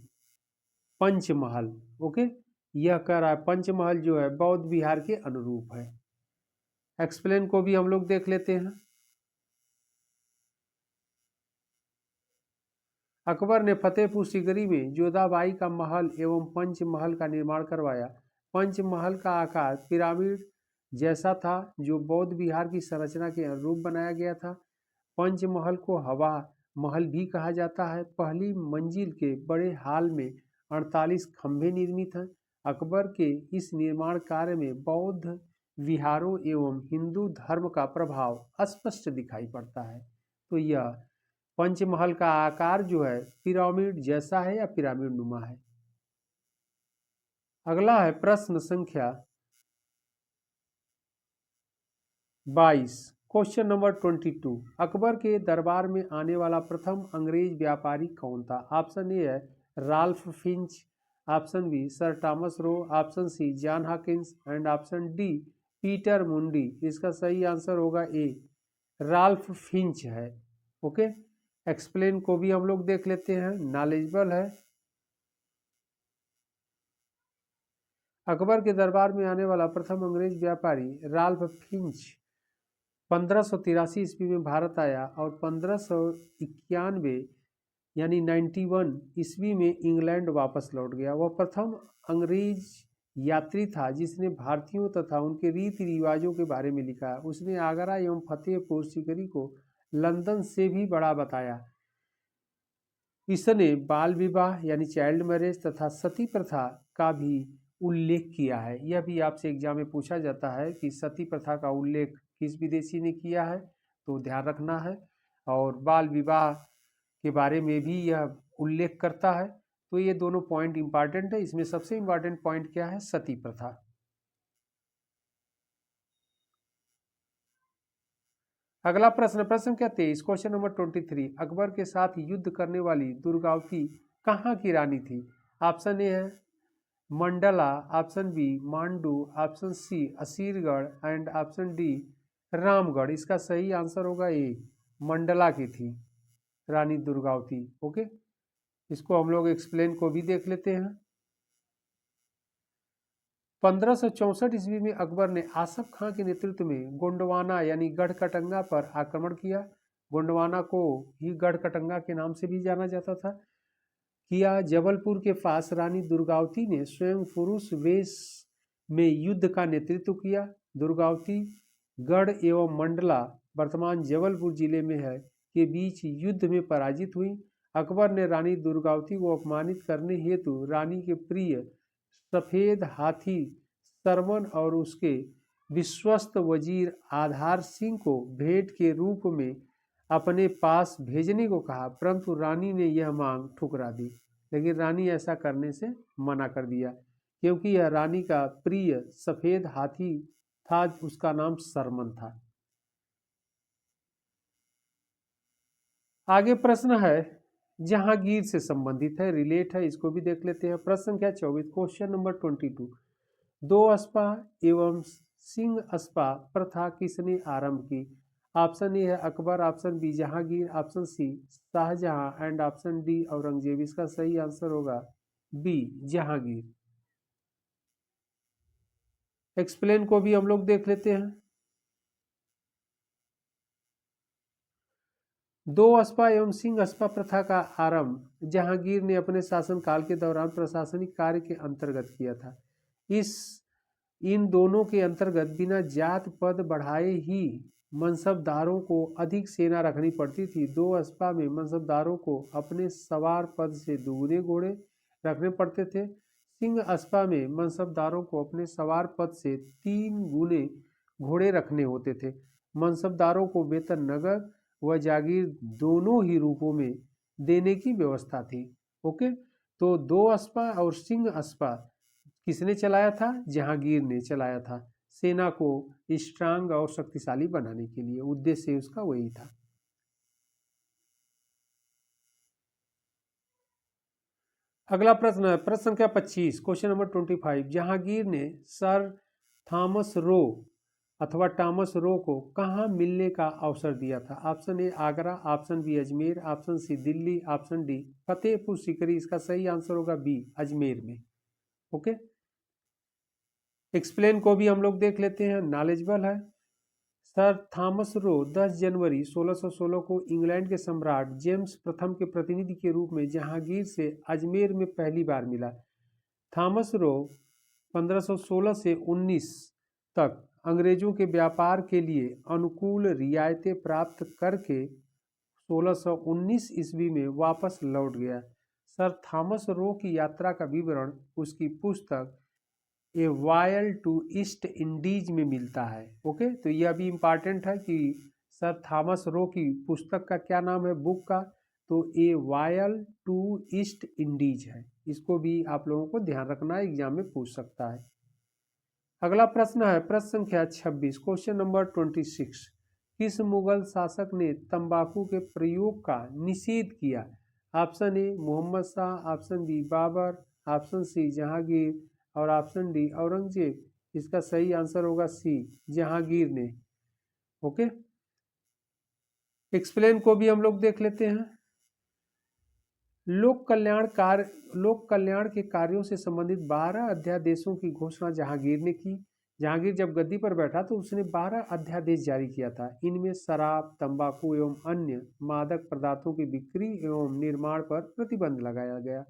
पंचमहल। ओके, यह कह रहा है पंचमहल जो है बौद्ध विहार के अनुरूप है। एक्सप्लेन को भी हम लोग देख लेते हैं। अकबर ने फतेहपुर सीकरी में जोधाबाई का महल एवं पंचमहल का निर्माण करवाया। पंचमहल का आकार पिरामिड जैसा था, जो बौद्ध विहार की संरचना के अनुरूप बनाया गया था। पंचमहल को हवा महल भी कहा जाता है। पहली मंजिल के बड़े हाल में 48 खंभे निर्मित हैं। अकबर के इस निर्माण कार्य में बौद्ध विहारों एवं हिंदू धर्म का प्रभाव स्पष्ट दिखाई पड़ता है। तो यह पंचमहल का आकार जो है पिरामिड जैसा है या पिरामिड नुमा है। अगला है प्रश्न संख्या 22, क्वेश्चन नंबर 22। अकबर के दरबार में आने वाला प्रथम अंग्रेज व्यापारी कौन था? ऑप्शन ए है Ralph Finch, option B sir Thomas Roe, option C John Hawkins and option D Peter Mundy. इसका सही आंसर होगा ए राल्फ फिंच है। ओके, एक्सप्लेन को भी हम लोग देख लेते हैं, नॉलेजेबल है। अकबर के दरबार में आने वाला प्रथम अंग्रेज व्यापारी राल्फ फिंच 1583 ईस्वी में भारत आया और 1591 यानी 91 ईस्वी में इंग्लैंड वापस लौट गया। वह प्रथम अंग्रेज यात्री था जिसने भारतीयों तथा उनके रीति रिवाजों के बारे में लिखा। उसने आगरा एवं फतेहपुर सीकरी को लंदन से भी बड़ा बताया। इसने बाल विवाह यानी चाइल्ड मैरिज तथा सती प्रथा का भी उल्लेख किया है। यह भी आपसे एग्जाम में पूछा जाता है कि सती प्रथा का उल्लेख किस विदेशी ने किया है, तो ध्यान रखना है। और बाल विवाह के बारे में भी यह उल्लेख करता है। तो ये दोनों पॉइंट इंपॉर्टेंट है। इसमें सबसे इंपॉर्टेंट पॉइंट क्या है? सती प्रथा। अगला प्रश्न, प्रश्न क्या 23, क्वेश्चन नंबर 23। अकबर के साथ युद्ध करने वाली दुर्गावती कहाँ की रानी थी? ऑप्शन ए है Mandla, option B Mandu, option C Asirgarh and option D Ramgarh. इसका सही आंसर होगा ए मंडला की थी रानी दुर्गावती। ओके, इसको हम लोग एक्सप्लेन को भी देख लेते हैं। 1564 ईस्वी में अकबर ने आसफ खां के नेतृत्व में गोंडवाना यानी गढ़कटंगा पर आक्रमण किया। गोंडवाना को ही गढ़कटंगा के नाम से भी जाना जाता था। किया जबलपुर के पास रानी दुर्गावती ने स्वयं पुरुष वेश में युद्ध का नेतृत्व किया। दुर्गावती गढ़ एवं मंडला वर्तमान जबलपुर जिले में है के बीच युद्ध में पराजित हुई। अकबर ने रानी दुर्गावती को अपमानित करने हेतु रानी के प्रिय सफेद हाथी सरमन और उसके विश्वस्त वजीर आधार सिंह को भेंट के रूप में अपने पास भेजने को कहा, परंतु रानी ने यह मांग ठुकरा दी। लेकिन रानी ऐसा करने से मना कर दिया क्योंकि यह रानी का प्रिय सफेद हाथी था, उसका नाम सरमन था। आगे प्रश्न है जहांगीर से संबंधित है, रिलेट है, इसको भी देख लेते हैं। प्रश्न क्या 24, क्वेश्चन नंबर 22। दो अस्पा एवं सिंह अस्पा प्रथा किसने आरंभ की? ऑप्शन ए है Akbar, option B Jahangir, option C Shahjahan and option D Aurangzeb. इसका सही आंसर होगा बी जहांगीर। एक्सप्लेन को भी हम लोग देख लेते हैं। दो अस्पा एवं सिंह अस्पा प्रथा का आरंभ जहांगीर ने अपने शासनकाल के दौरान प्रशासनिक कार्य के अंतर्गत किया था। इन दोनों के अंतर्गत बिना जात पद बढ़ाए ही मनसबदारों को अधिक सेना रखनी पड़ती थी। दो अस्पा में मनसबदारों को अपने सवार पद से दुगने घोड़े रखने पड़ते थे। सिंह अस्पा में मनसबदारों को अपने सवार पद से 3 गुने घोड़े रखने होते थे। मनसबदारों को वेतन नगद व जागीर दोनों ही रूपों में देने की व्यवस्था थी। ओके, तो दो अस्पा और सिंह अस्पा किसने चलाया था? जहांगीर ने चलाया था, सेना को स्ट्रांग और शक्तिशाली बनाने के लिए। उद्देश्य उसका वही था। अगला प्रश्न है प्रश्न संख्या 25, क्वेश्चन नंबर 25। जहांगीर ने सर थॉमस रो अथवा टॉमस रो को कहाँ मिलने का अवसर दिया था? Option A Agra, option B Ajmer, option C Delhi, option D Fatehpur Sikri. इसका सही आंसर होगा बी, अजमेर में। ओके, एक्सप्लेन को भी हम लोग देख लेते हैं, नॉलेजेबल है। सर थॉमस रो 10 जनवरी 1616 को इंग्लैंड के सम्राट जेम्स प्रथम के प्रतिनिधि के रूप में जहांगीर से अजमेर में पहली बार मिला। थॉमस रो 1516 से 19 तक अंग्रेजों के व्यापार के लिए अनुकूल रियायतें प्राप्त करके 1619 ईस्वी में वापस लौट गया। सर थॉमस रो की यात्रा का विवरण उसकी पुस्तक ए वायल टू ईस्ट इंडीज में मिलता है। ओके, तो यह भी इम्पॉर्टेंट है कि सर थॉमस रो की पुस्तक का क्या नाम है, बुक का? तो ए वायल टू ईस्ट इंडीज है। इसको भी आप लोगों को ध्यान रखना है, एग्जाम में पूछ सकता है। अगला प्रश्न है प्रश्न संख्या 26, क्वेश्चन नंबर 26। किस मुगल शासक ने तंबाकू के प्रयोग का निषेध किया? Option A Mohammad Shah, option B Babur, option C Jahangir और ऑप्शन डी औरंगजेब। इसका सही आंसर होगा सी, जहांगीर ने। ओके, एक्सप्लेन को भी हम लोग देख लेते हैं। लोक कल्याण के कार्यों से संबंधित 12 अध्यादेशों की घोषणा जहांगीर ने की। जहांगीर जब गद्दी पर बैठा तो उसने 12 अध्यादेश जारी किया था। इनमें शराब, तंबाकू एवं अन्य मादक पदार्थों की बिक्री एवं निर्माण पर प्रतिबंध लगाया गया।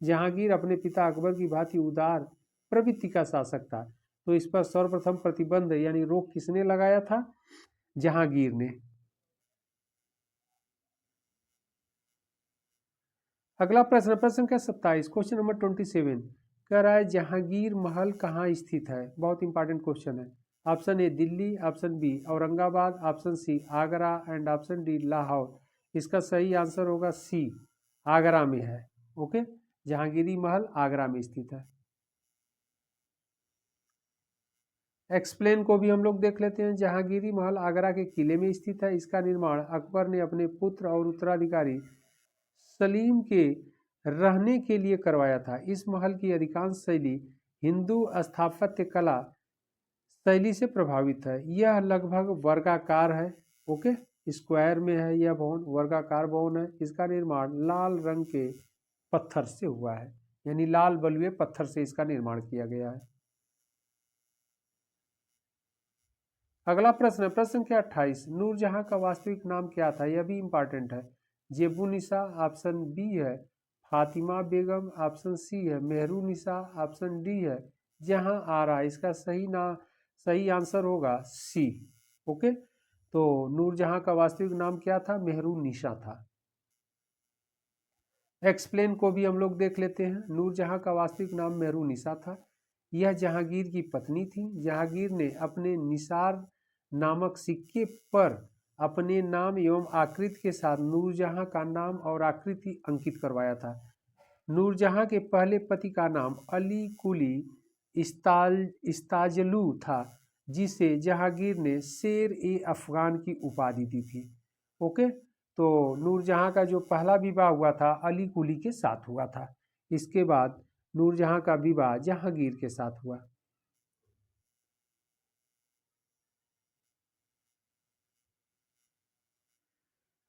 जहांगीर अपने पिता अकबर की भांति उदार प्रवृत्ति का शासक था, तो इस पर सर्वप्रथम प्रतिबंध यानी रोक किसने लगाया था? जहांगीर ने। अगला प्रश्न प्रश्न संख्या 27, क्वेश्चन नंबर 27 कह रहा है जहांगीर महल कहाँ स्थित है? बहुत इंपॉर्टेंट क्वेश्चन है। Option A Delhi, option B Aurangabad, option C Agra and option D Lahore. इसका सही आंसर होगा सी, आगरा में है। ओके, जहांगीरी महल आगरा में स्थित है। एक्सप्लेन को भी हम लोग देख लेते हैं। जहांगीरी महल आगरा के किले में स्थित है। इसका निर्माण अकबर ने अपने पुत्र और उत्तराधिकारी सलीम के रहने के लिए करवाया था। इस महल की अधिकांश शैली हिंदू स्थापत्य कला शैली से प्रभावित है। यह लगभग वर्गाकार है। ओके, स्क्वायर में है यह भवन, वर्गाकार भवन है। इसका निर्माण लाल रंग के पत्थर से हुआ है, यानी लाल बलुए पत्थर से इसका निर्माण किया गया है। अगला प्रश्न है प्रश्न संख्या 28, नूरजहां का वास्तविक नाम क्या था? यह भी इंपॉर्टेंट है। जेबुनिसा ऑप्शन बी है, फातिमा बेगम ऑप्शन सी है, मेहरुनिसा ऑप्शन डी है, जहां आरा। इसका सही आंसर होगा सी। ओके, तो नूरजहां का वास्तविक नाम क्या था? मेहरुनिसा था। एक्सप्लेन को भी हम लोग देख लेते हैं। नूरजहां का वास्तविक नाम मेहरुनिसा था। यह जहांगीर की पत्नी थी। जहांगीर ने अपने निसार नामक सिक्के पर अपने नाम एवं आकृति के साथ नूरजहां का नाम और आकृति अंकित करवाया था। नूरजहां के पहले पति का नाम अली कुली इस्ताजलू था, जिसे जहांगीर ने शेर ए अफगान की उपाधि दी थी। ओके, तो नूरजहां का जो पहला विवाह हुआ था अली कुली के साथ हुआ था। इसके बाद नूरजहां का विवाह जहांगीर के साथ हुआ।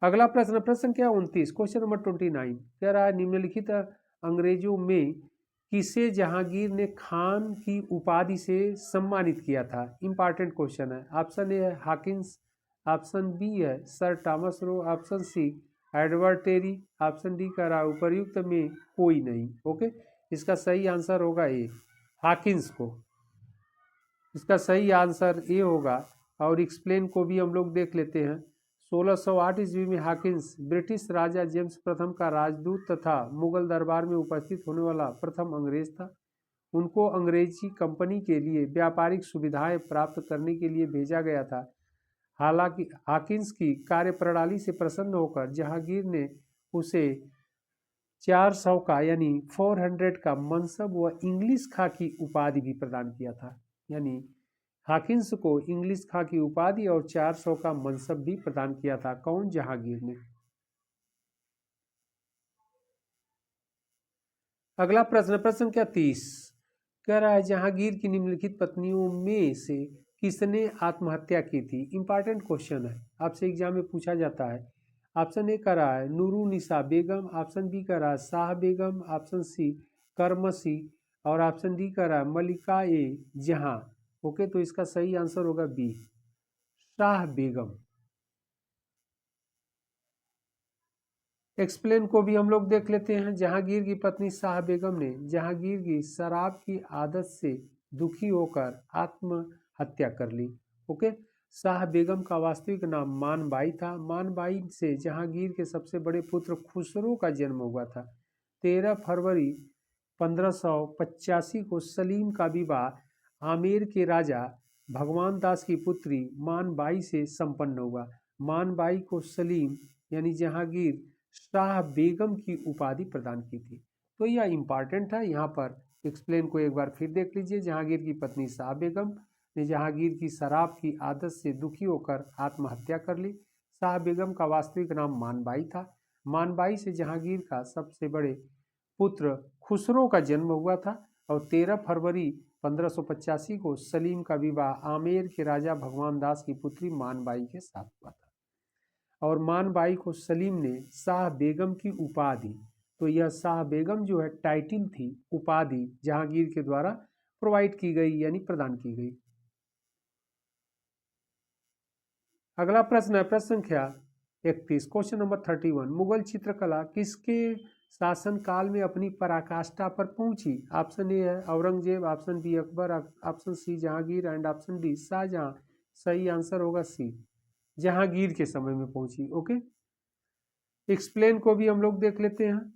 अगला प्रश्न प्रश्न संख्या 29, क्वेश्चन नंबर 29 कह रहा है निम्नलिखित अंग्रेजों में किसे जहांगीर ने खान की उपाधि से सम्मानित किया था? इंपॉर्टेंट क्वेश्चन है। ऑप्शन ए है हाकिंस, ऑप्शन बी है sir Thomas Roe, option C Edward Terry, option D कह रहा है उपर्युक्त में कोई नहीं। ओके, इसका सही आंसर होगा ए, हाकिंस को। इसका सही आंसर ए होगा और एक्सप्लेन को भी हम लोग देख लेते हैं। 1608 ईस्वी में हाकिंस ब्रिटिश राजा जेम्स प्रथम का राजदूत तथा मुगल दरबार में उपस्थित होने वाला प्रथम अंग्रेज था। उनको अंग्रेजी कंपनी के लिए व्यापारिक सुविधाएं प्राप्त करने के लिए भेजा गया था। हालांकि हाकिंस की कार्यप्रणाली से प्रसन्न होकर जहांगीर ने उसे 400 का यानी 400 का मनसब व इंग्लिश खां की उपाधि भी प्रदान किया था। यानी हाकिंस को इंग्लिश खां की उपाधि और 400 का मनसब भी प्रदान किया था। कौन? जहांगीर ने। अगला प्रश्न, प्रश्न क्या 30 कह रहा है जहांगीर की निम्नलिखित पत्नियों में से किसने आत्महत्या की थी? इंपॉर्टेंट क्वेश्चन है, आपसे एग्जाम में पूछा जाता है। ऑप्शन ए कह रहा है नूरुनिसा बेगम, ऑप्शन बी कह रहा है शाह बेगम, ऑप्शन सी करमसी और ऑप्शन डी कह रहा है मलिका ए जहां। ओके, तो इसका सही आंसर होगा बी, शाह बेगम। एक्सप्लेन को भी हम लोग देख लेते हैं। जहांगीर की पत्नी शाह बेगम ने जहांगीर की शराब की आदत से दुखी होकर आत्महत्या कर ली। ओके, शाह बेगम का वास्तविक नाम मानबाई था। मानबाई से जहांगीर के सबसे बड़े पुत्र खुसरो का जन्म हुआ था। 13 फरवरी 1585 को सलीम का विवाह आमेर के राजा भगवान दास की पुत्री मानबाई से संपन्न हुआ। मानबाई को सलीम यानी जहांगीर शाह बेगम की उपाधि प्रदान की थी। तो यह इंपॉर्टेंट है। यहाँ पर एक्सप्लेन को एक बार फिर देख लीजिए। जहांगीर की पत्नी शाह बेगम ने जहांगीर की शराब की आदत से दुखी होकर आत्महत्या कर ली। शाह बेगम का वास्तविक नाम मानबाई था। मानबाई से जहांगीर का सबसे बड़े पुत्र खुसरो का जन्म हुआ था और 13 फरवरी 1585 को सलीम का विवाह आमेर के राजा भगवान दास की पुत्री मानबाई के साथ हुआ था और मानबाई को सलीम ने शाह बेगम की उपाधि, तो यह शाह बेगम जो है टाइटिल थी, उपाधि जहांगीर के द्वारा प्रोवाइड की गई यानी प्रदान की गई। अगला प्रश्न है प्रश्न संख्या 31, क्वेश्चन नंबर 31। मुगल चित्रकला किसके शासन काल में अपनी पराकाष्ठा पर पहुंची? ऑप्शन ए है Aurangzeb, option B Akbar, option C Jahangir and option D Shahjahan. सही आंसर होगा सी, जहांगीर के समय में पहुंची। ओके, एक्सप्लेन को भी हम लोग देख लेते हैं।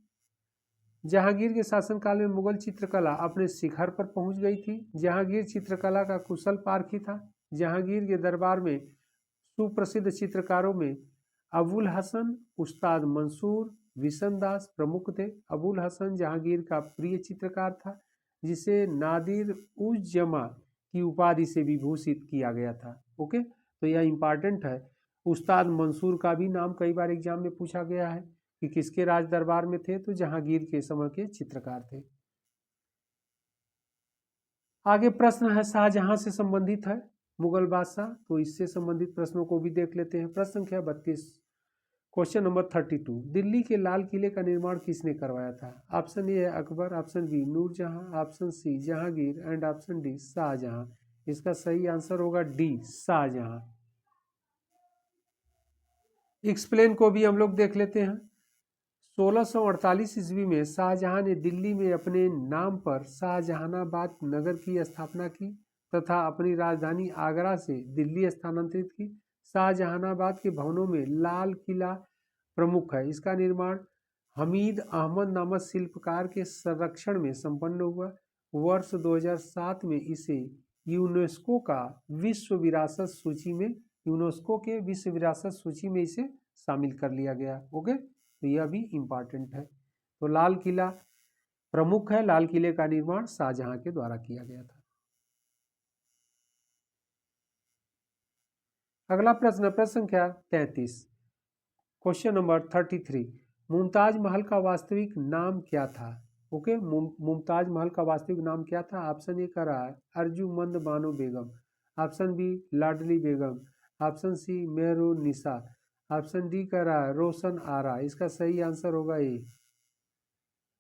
जहांगीर के शासनकाल में मुगल चित्रकला अपने शिखर पर पहुंच गई थी। जहांगीर चित्रकला का कुशल पारखी था। जहांगीर के दरबार में सुप्रसिद्ध चित्रकारों में अबुल हसन, उस्ताद मंसूर, विशन दास प्रमुख थे। अबुल हसन जहांगीर का प्रिय चित्रकार था जिसे नादिर उज जमा की उपाधि से विभूषित किया गया था। ओके, तो यह इंपॉर्टेंट है। उस्ताद मंसूर का भी नाम कई बार एग्जाम में पूछा गया है कि किसके राज दरबार में थे, तो जहांगीर के समय के चित्रकार थे। आगे प्रश्न है शाहजहां से संबंधित है, मुगल बादशाह, तो इससे संबंधित प्रश्नों को भी देख लेते हैं। प्रश्न संख्या 32, क्वेश्चन नंबर 32। दिल्ली के लाल किले का निर्माण किसने करवाया था? ऑप्शन ए है Akbar, option B Nurjahan, option C Jahangir and option D Shahjahan. इसका सही आंसर होगा डी, शाहजहां। एक्सप्लेन को भी हम लोग देख लेते हैं। 1648 ईस्वी में शाहजहां ने दिल्ली में अपने नाम पर शाहजहानाबाद नगर की स्थापना की तथा अपनी राजधानी आगरा से दिल्ली स्थानांतरित की। शाहजहानाबाद के भवनों में लाल किला प्रमुख है। इसका निर्माण हमीद अहमद नामक शिल्पकार के संरक्षण में संपन्न हुआ। वर्ष 2007 में इसे यूनेस्को का विश्व विरासत सूची में यूनेस्को के विश्व विरासत सूची में इसे शामिल कर लिया गया। ओके, तो यह भी इंपॉर्टेंट है। तो लाल किला प्रमुख है। लाल किले का निर्माण शाहजहां के द्वारा किया गया था। अगला प्रश्न, प्रश्न संख्या 33, क्वेश्चन नंबर 33। मुमताज महल का वास्तविक नाम क्या था? ओके, मुमताज महल का वास्तविक नाम क्या था? ऑप्शन ए कह रहा है Arjumand Bano Begum, option B Ladli Begum, option C Mehrunnisa, option D कह रहा है रोशन आरा। इसका सही आंसर होगा ए,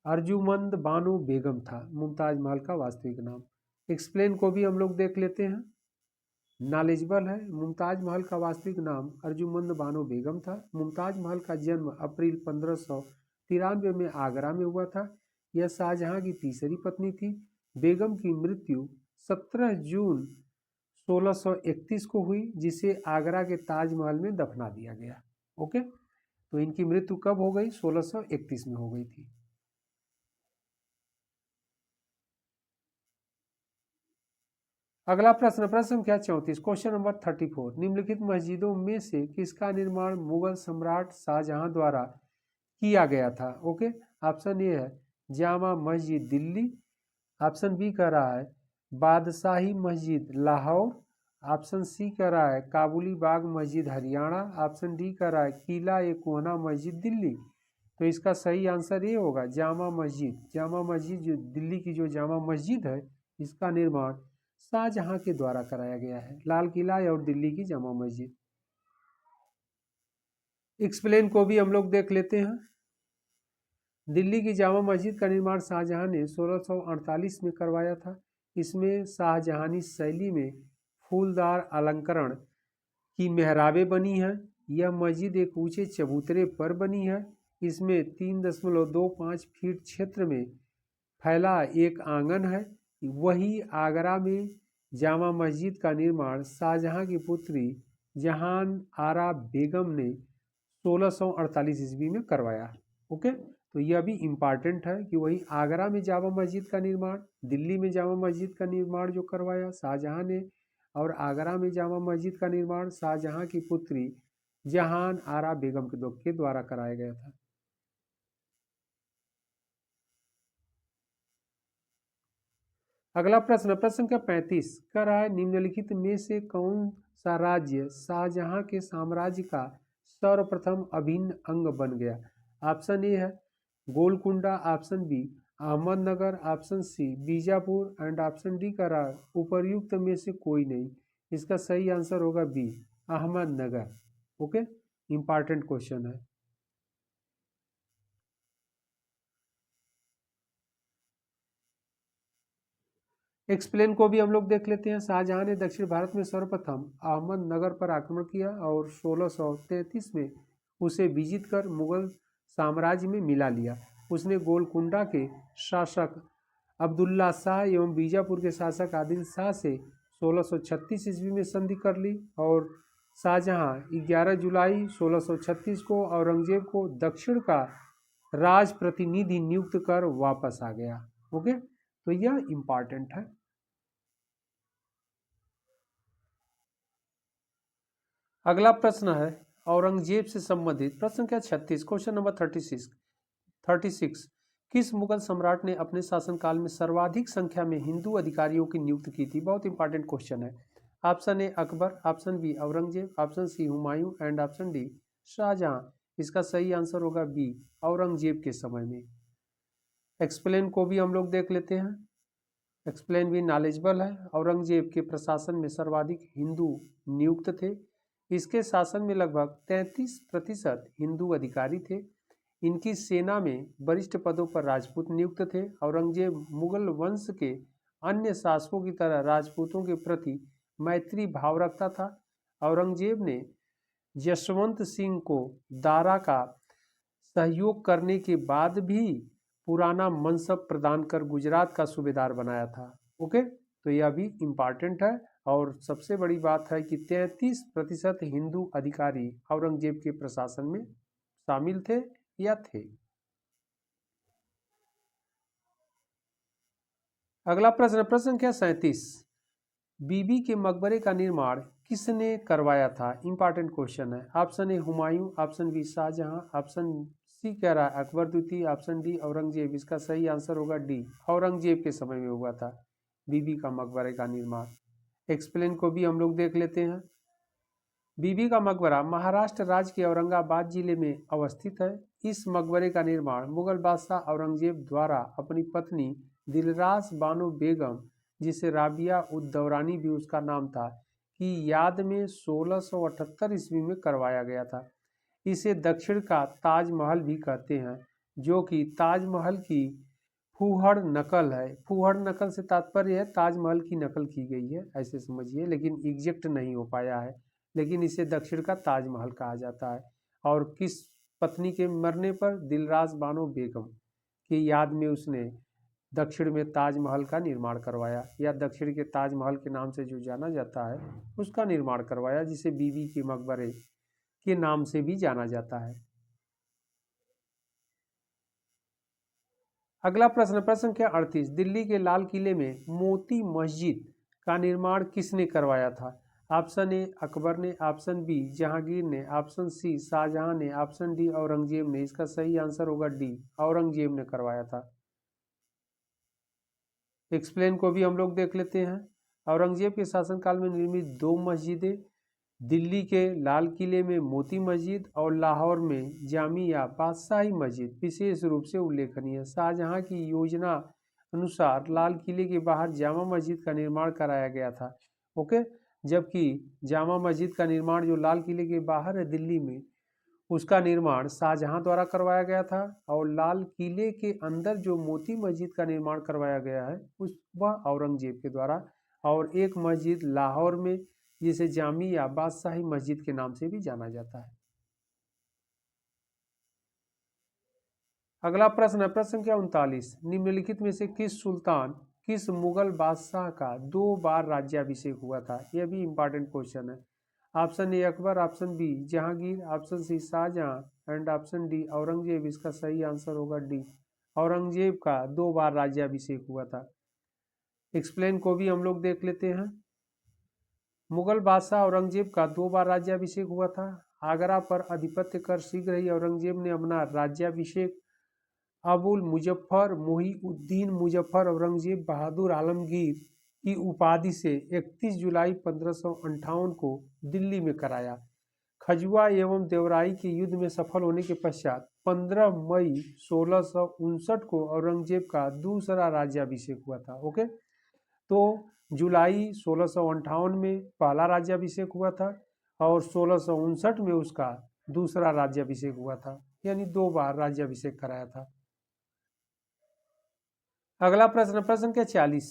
अर्जुमंद बानो बेगम था मुमताज महल का वास्तविक नाम। एक्सप्लेन को भी हम लोग देख लेते हैं, नॉलेजेबल है। मुमताज महल का वास्तविक नाम अर्जुमंद बानो बेगम था। मुमताज महल का जन्म अप्रैल 1593 में आगरा में हुआ था। यह शाहजहां की तीसरी पत्नी थी। बेगम की मृत्यु 17 जून 1631 को हुई, जिसे आगरा के ताजमहल में दफना दिया गया। ओके, तो इनकी मृत्यु कब हो गई? 1631 में हो गई थी। अगला प्रश्न, प्रश्न संख्या 34, क्वेश्चन नंबर 34, निम्नलिखित मस्जिदों में से किसका निर्माण मुगल सम्राट शाहजहां द्वारा किया गया था? ओके, ऑप्शन ए है जामा मस्जिद दिल्ली, ऑप्शन बी कह रहा है बादशाही मस्जिद लाहौर, ऑप्शन सी कह रहा है काबुली बाग मस्जिद हरियाणा, ऑप्शन डी कह रहा है किला ए कोहना मस्जिद दिल्ली। तो इसका सही आंसर ये होगा जामा मस्जिद। जामा मस्जिद जो दिल्ली की जो जामा मस्जिद है, इसका निर्माण शाहजहां के द्वारा कराया गया है। लाल किला और दिल्ली की जामा मस्जिद। एक्सप्लेन को भी हम लोग देख लेते हैं। दिल्ली की जामा मस्जिद का निर्माण शाहजहां ने 1648 में करवाया था। इसमें शाहजहानी शैली में फूलदार अलंकरण की मेहराबें बनी हैं। यह मस्जिद एक ऊंचे चबूतरे पर बनी है। इसमें 3.25 फीट क्षेत्र में फैला एक आंगन है। वही आगरा में जामा मस्जिद का निर्माण शाहजहां की पुत्री जहान आरा बेगम ने 1648 ईस्वी में करवाया। ओके, तो यह भी इम्पॉर्टेंट है कि वही आगरा में जामा मस्जिद का निर्माण, दिल्ली में जामा मस्जिद का निर्माण जो करवाया शाहजहां ने, और आगरा में जामा मस्जिद का निर्माण शाहजहां की पुत्री जहान आरा बेगम के द्वारा कराया गया था। अगला प्रश्न, प्रश्न संख्या 35 कह रहा है निम्नलिखित में से कौन सा राज्य शाहजहां के साम्राज्य का सर्वप्रथम अभिन्न अंग बन गया? ऑप्शन ए है Golconda, option B Ahmednagar, option C Bijapur and option D कह रहा है उपर्युक्त में से कोई नहीं। इसका सही आंसर होगा B Ahmednagar. Okay, important question है। एक्सप्लेन को भी हम लोग देख लेते हैं। शाहजहां ने दक्षिण भारत में सर्वप्रथम अहमदनगर पर आक्रमण किया और 1633 में उसे विजित कर मुगल साम्राज्य में मिला लिया। उसने गोलकुंडा के शासक अब्दुल्ला शाह एवं बीजापुर के शासक आदिल शाह से 1636 ईस्वी में संधि कर ली और शाहजहां 11 जुलाई 1636 को औरंगजेब को दक्षिण का राज प्रतिनिधि नियुक्त कर वापस आ गया। ओके, तो यह इंपॉर्टेंट है। अगला प्रश्न है औरंगजेब से संबंधित, प्रश्न संख्या 36, क्वेश्चन नंबर 36, किस मुगल सम्राट ने अपने शासनकाल में सर्वाधिक संख्या में हिंदू अधिकारियों की नियुक्ति की थी? बहुत इंपॉर्टेंट क्वेश्चन है। Option A Akbar, option B Aurangzeb, option C Humayun and option D Shahjahan. इसका सही आंसर होगा बी औरंगजेब के समय में। एक्सप्लेन को भी हम लोग देख लेते हैं। एक्सप्लेन भी नॉलेजेबल है। औरंगजेब के प्रशासन में सर्वाधिक हिंदू नियुक्त थे। इसके शासन में लगभग 33% हिंदू अधिकारी थे। इनकी सेना में वरिष्ठ पदों पर राजपूत नियुक्त थे। औरंगजेब मुगल वंश के अन्य शासकों की तरह राजपूतों के प्रति मैत्री भाव रखता था। औरंगजेब ने यशवंत सिंह को दारा का सहयोग करने के बाद भी पुराना मनसब प्रदान कर गुजरात का सूबेदार बनाया था। ओके, तो यह भी इम्पॉर्टेंट है। और सबसे बड़ी बात है कि 33% हिंदू अधिकारी औरंगजेब के प्रशासन में शामिल थे या थे। अगला प्रश्न, प्रश्न संख्या 37, बीबी के मकबरे का निर्माण किसने करवाया था? इंपॉर्टेंट क्वेश्चन है। Option A Humayun, option B Shahjahan, option C कह रहा है अकबर द्वितीय, ऑप्शन डी औरंगजेब। इसका सही आंसर होगा डी औरंगजेब के समय में हुआ था बीबी का मकबरे का निर्माण। एक्सप्लेन को भी हम लोग देख लेते हैं। बीबी का मकबरा महाराष्ट्र राज्य के औरंगाबाद जिले में अवस्थित है। इस मकबरे का निर्माण मुगल बादशाह औरंगजेब द्वारा अपनी पत्नी दिलरास बानो बेगम, जिसे राबिया उद दौरानी भी उसका नाम था, की याद में 1678 ईस्वी में करवाया गया था। इसे दक्षिण का ताजमहल भी कहते हैं, जो कि ताजमहल की फूहड़ नकल है। फूहड़ नकल से तात्पर्य है ताजमहल की नकल की गई है, ऐसे समझिए, लेकिन एग्जैक्ट नहीं हो पाया है। लेकिन इसे दक्षिण का ताजमहल कहा जाता है। और किस पत्नी के मरने पर? दिलरास बानो बेगम की याद में उसने दक्षिण में ताजमहल का निर्माण करवाया, या दक्षिण के ताजमहल के नाम से जो जाना जाता है उसका निर्माण करवाया, जिसे बीबी के मकबरे के नाम से भी जाना जाता है। अगला प्रश्न, प्रश्न संख्या 38, दिल्ली के लाल किले में मोती मस्जिद का निर्माण किसने करवाया था? ऑप्शन ए अकबर ने, ऑप्शन बी जहांगीर ने, ऑप्शन सी शाहजहां ने, ऑप्शन डी औरंगजेब ने। इसका सही आंसर होगा डी, औरंगजेब ने करवाया था। एक्सप्लेन को भी हम लोग देख लेते हैं। औरंगजेब के शासनकाल में निर्मित दो मस्जिदें, दिल्ली के लाल किले में मोती मस्जिद और लाहौर में जामिया बादशाही मस्जिद विशेष रूप से उल्लेखनीय है। शाहजहां की योजना अनुसार लाल किले के बाहर जामा मस्जिद का निर्माण कराया गया था। ओके, जबकि जामा मस्जिद का निर्माण जो लाल किले के बाहर है दिल्ली में, उसका निर्माण शाहजहां द्वारा करवाया गया था। और लाल किले के अंदर जो मोती मस्जिद का निर्माण करवाया गया है उस वह औरंगजेब के द्वारा। और एक मस्जिद लाहौर में, जिसे जामिया बादशाही मस्जिद के नाम से भी जाना जाता है। अगला प्रश्न है प्रश्न संख्या 39, निम्नलिखित में से किस सुल्तान, किस मुगल बादशाह का 2 बार राज्याभिषेक हुआ था? यह भी इंपॉर्टेंट क्वेश्चन है। Option A Akbar, option B Jahangir, option C Shahjahan and option D Aurangzeb. इसका सही आंसर होगा डी, औरंगजेब का 2 बार राज्याभिषेक हुआ था। एक्सप्लेन को भी हम लोग देख लेते हैं। मुगल बादशाह औरंगजेब का 2 बार राज्याभिषेक हुआ था। आगरा पर आधिपत्य कर शीघ्र ही औरंगजेब ने अपना राज्याभिषेक अबुल मुजफ्फर मुहीउद्दीन मुजफ्फर औरंगजेब बहादुर आलमगीर की उपाधि से 31 जुलाई 1558 को दिल्ली में कराया। खजुआ एवं देवराई के युद्ध में सफल होने के पश्चात 15 मई 1659 को औरंगजेब का दूसरा राज्याभिषेक हुआ था। ओके, तो जुलाई 1658 में पहला राज्याभिषेक हुआ था और 1659 में उसका दूसरा राज्याभिषेक हुआ था, यानी 2 बार राज्याभिषेक कराया था। अगला प्रश्न, प्रश्न संख्या 40,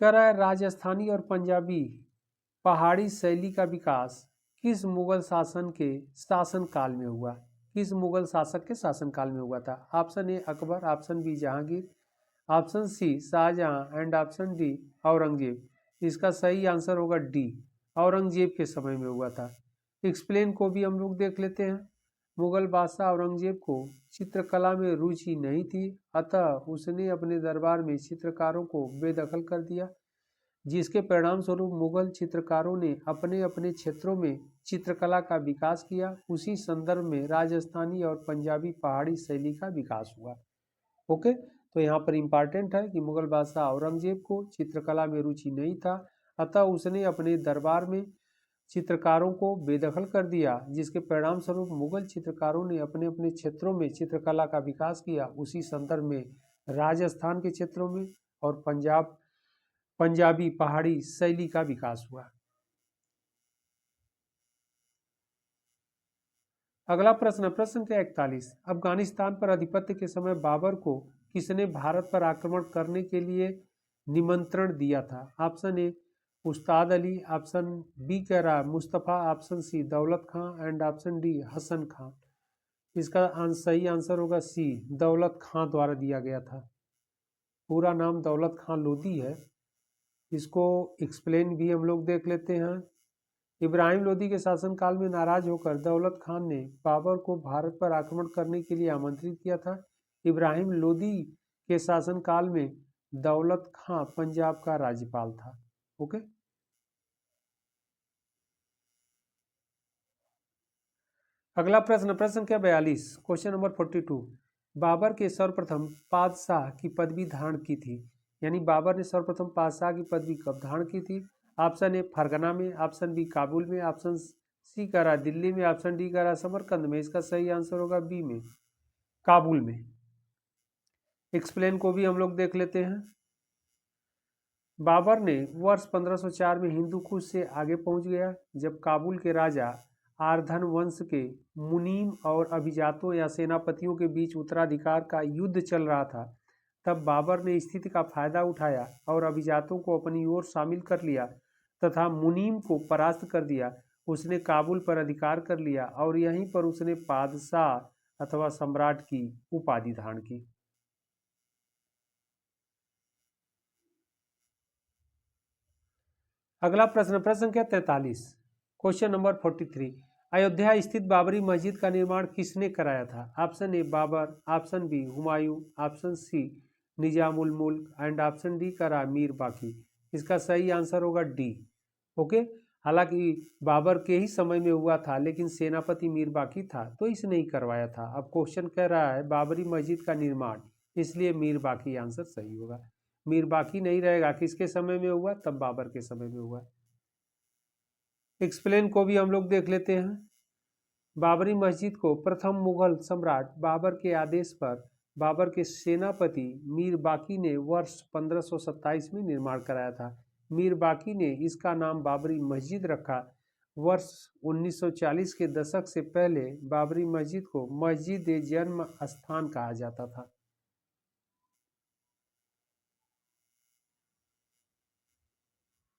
कह रहा है राजस्थानी और पंजाबी पहाड़ी शैली का विकास किस मुगल शासन के शासनकाल में हुआ? किस मुगल शासक के शासनकाल में हुआ था? Option A Akbar, option B Jahangir, option C Shahjahan and option D Aurangzeb. इसका सही आंसर होगा डी, औरंगजेब के समय में हुआ था। एक्सप्लेन को भी हम लोग देख लेते हैं। मुगल बादशाह औरंगजेब को चित्रकला में रुचि नहीं थी, अतः उसने अपने दरबार में चित्रकारों को बेदखल कर दिया, जिसके परिणाम स्वरूप मुगल चित्रकारों ने अपने अपने क्षेत्रों में चित्रकला का विकास किया। उसी संदर्भ में राजस्थानी और पंजाबी पहाड़ी शैली का विकास हुआ। ओके, तो यहाँ पर इम्पॉर्टेंट है कि मुगल बादशाह औरंगजेब को चित्रकला में रुचि नहीं था, अतः उसने अपने दरबार में चित्रकारों को बेदखल कर दिया, जिसके परिणाम स्वरूप मुगल चित्रकारों ने अपने अपने क्षेत्रों में चित्रकला का विकास किया। उसी संदर्भ में राजस्थान के क्षेत्रों में और पंजाबी पहाड़ी शैली का विकास हुआ। अगला प्रश्न, प्रश्न संख्या 41, अफगानिस्तान पर आधिपत्य के समय बाबर को किसने भारत पर आक्रमण करने के लिए निमंत्रण दिया था? ऑप्शन ए उस्ताद अली, ऑप्शन बी कह रहा है मुस्तफ़ा, ऑप्शन सी दौलत खां एंड ऑप्शन डी हसन खां। इसका सही आंसर होगा सी, दौलत खां द्वारा दिया गया था। पूरा नाम दौलत खां लोदी है। इसको एक्सप्लेन भी हम लोग देख लेते हैं। इब्राहिम लोदी के शासनकाल में नाराज होकर दौलत खान ने बाबर को भारत पर आक्रमण करने के लिए आमंत्रित किया था। इब्राहिम लोदी के शासनकाल में दौलत खां पंजाब का राज्यपाल था। ओके, अगला प्रश्न, प्रश्न संख्या 42, क्वेश्चन नंबर 42, बाबर के सर्वप्रथम पादशाह की पदवी धारण की थी, यानी बाबर ने सर्वप्रथम पादशाह की पदवी कब धारण की थी? ऑप्शन ए फरगना में, ऑप्शन बी काबुल में, ऑप्शन सी कह रहा दिल्ली में, ऑप्शन डी कह रहा समरकंद में। इसका सही आंसर होगा बी में, काबुल में। एक्सप्लेन को भी हम लोग देख लेते हैं। बाबर ने वर्ष 1504 में हिंदू कुश से आगे पहुंच गया, जब काबुल के राजा आर्धन वंश के मुनीम और अभिजातों या सेनापतियों के बीच उत्तराधिकार का युद्ध चल रहा था। तब बाबर ने स्थिति का फायदा उठाया और अभिजातों को अपनी ओर शामिल कर लिया तथा मुनीम को परास्त कर दिया। उसने काबुल पर अधिकार कर लिया और यहीं पर उसने पादशाह अथवा सम्राट की उपाधि धारण की। अगला प्रश्न, प्रश्न संख्या 43, क्वेश्चन नंबर 43, अयोध्या स्थित बाबरी मस्जिद का निर्माण किसने कराया था? Option A Babur, option B Humayun, option C Nizamul Mulk and option D करा मीर बाकी। इसका सही आंसर होगा डी। ओके, हालांकि बाबर के ही समय में हुआ था, लेकिन सेनापति मीर बाकी था तो इसने ही करवाया था। अब क्वेश्चन कह रहा है बाबरी मस्जिद का निर्माण, इसलिए मीर बाकी आंसर सही होगा। मीर बाकी नहीं रहेगा, किसके समय में हुआ? तब बाबर के समय में हुआ। एक्सप्लेन को भी हम लोग देख लेते हैं। बाबरी मस्जिद को प्रथम मुगल सम्राट बाबर के आदेश पर बाबर के सेनापति मीर बाकी ने वर्ष 1527 में निर्माण कराया था। मीर बाकी ने इसका नाम बाबरी मस्जिद रखा। वर्ष 1940 के दशक से पहले बाबरी मस्जिद को मस्जिद ए जन्म स्थान कहा जाता था।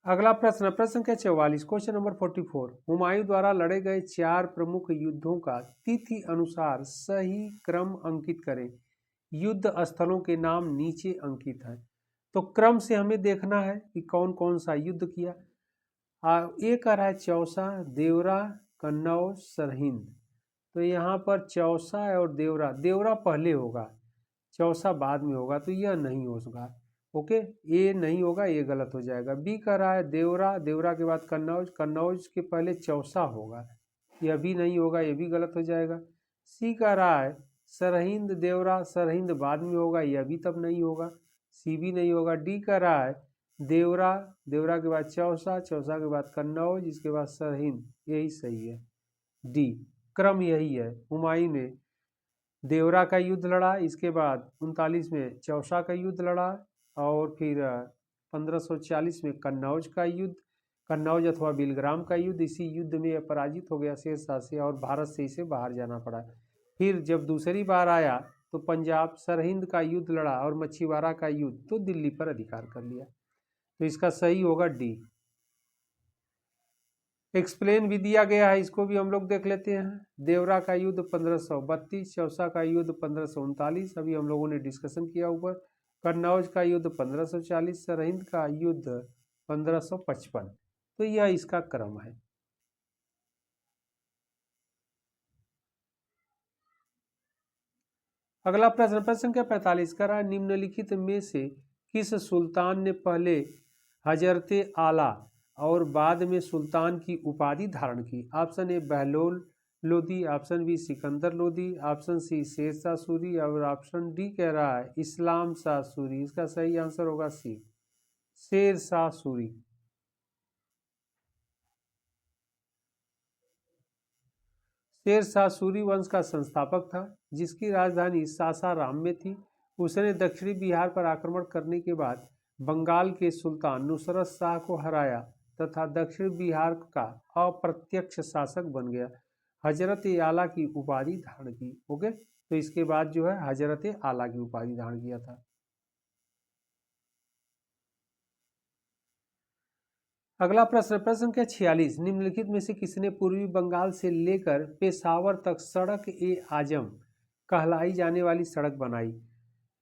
अगला प्रश्न, प्रश्न संख्या 44, क्वेश्चन नंबर 44, हुमायूं द्वारा लड़े गए 4 प्रमुख युद्धों का तिथि अनुसार सही क्रम अंकित करें। युद्ध स्थलों के नाम नीचे अंकित हैं, तो क्रम से हमें देखना है कि कौन कौन सा युद्ध किया। एक आ रहा है चौसा, देवरा, कन्नौज, सरहिंद। तो यहाँ पर चौसा और देवरा, देवरा पहले होगा, चौसा बाद में होगा, तो यह नहीं होगा। ओके, ए नहीं होगा, ये गलत हो जाएगा। बी कह रहा है देवरा, देवरा के बाद कन्नौज, कन्नौज के पहले चौसा होगा, यह भी नहीं होगा, ये भी गलत हो जाएगा। सी कह रहा है सरहिंद, देवरा, सरहिंद बाद में होगा, यह भी तब नहीं होगा, सी भी नहीं होगा। डी कह रहा है देवरा, देवरा के बाद चौसा, चौसा के बाद कन्नौज, इसके बाद सरहिंद, यही सही है, डी। क्रम यही है, हुमायूं ने देवरा का युद्ध लड़ा, इसके बाद 39 में चौसा का युद्ध लड़ा, और फिर 1540 में कन्नौज का युद्ध, कन्नौज अथवा बिलग्राम का युद्ध। इसी युद्ध में पराजित हो गया शेरशाह से और भारत से इसे बाहर जाना पड़ा। फिर जब दूसरी बार आया तो पंजाब सरहिंद का युद्ध लड़ा और मछीवाड़ा का युद्ध, तो दिल्ली पर अधिकार कर लिया। तो इसका सही होगा डी। एक्सप्लेन भी दिया गया है, इसको भी हम लोग देख लेते हैं। देवरा का युद्ध 1532, चौसा का युद्ध 1539, अभी हम लोगों ने डिस्कशन किया ऊपर। कन्नौज का युद्ध 1540, सरहिंद का युद्ध 1555। तो यह इसका क्रम है। अगला प्रश्न, प्रश्न संख्या 45, करा निम्नलिखित में से किस सुल्तान ने पहले हजरते आला और बाद में सुल्तान की उपाधि धारण की? Option A Bahlol Lodi, option B Sikandar Lodi, option C Shershah Suri, और ऑप्शन डी कह रहा है इस्लाम शाह सूरी। इसका सही आंसर होगा सी, शेरशाह सूरी। शेरशाह सूरी वंश का संस्थापक था, जिसकी राजधानी सासाराम में थी। उसने दक्षिणी बिहार पर आक्रमण करने के बाद बंगाल के सुल्तान नुसरत शाह को हराया तथा दक्षिण बिहार का अप्रत्यक्ष शासक बन गया। हजरत आला की उपाधि धारण की। ओके, तो इसके बाद जो है हजरत आला की उपाधि धारण किया था। अगला प्रश्न, प्रश्न संख्या 46, निम्नलिखित में से किसने पूर्वी बंगाल से लेकर पेशावर तक सड़क ए आजम कहलाई जाने वाली सड़क बनाई?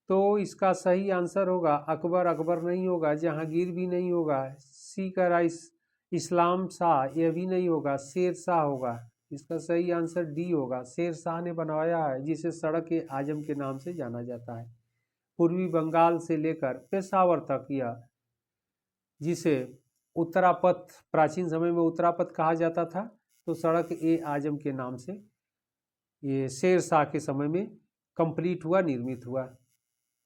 तो इसका सही आंसर होगा अकबर, अकबर नहीं होगा, जहांगीर भी नहीं होगा, सी का राइस इस्लाम शाह, यह भी नहीं होगा, शेर शाह होगा। इसका सही आंसर डी होगा, शेर शाह ने बनवाया है, जिसे सड़क ए आजम के नाम से जाना जाता है। पूर्वी बंगाल से लेकर पेशावर तक, यह जिसे उत्तरापथ, प्राचीन समय में उत्तरापथ कहा जाता था, तो सड़क ए आजम के नाम से ये शेर शाह के समय में कंप्लीट हुआ, निर्मित हुआ।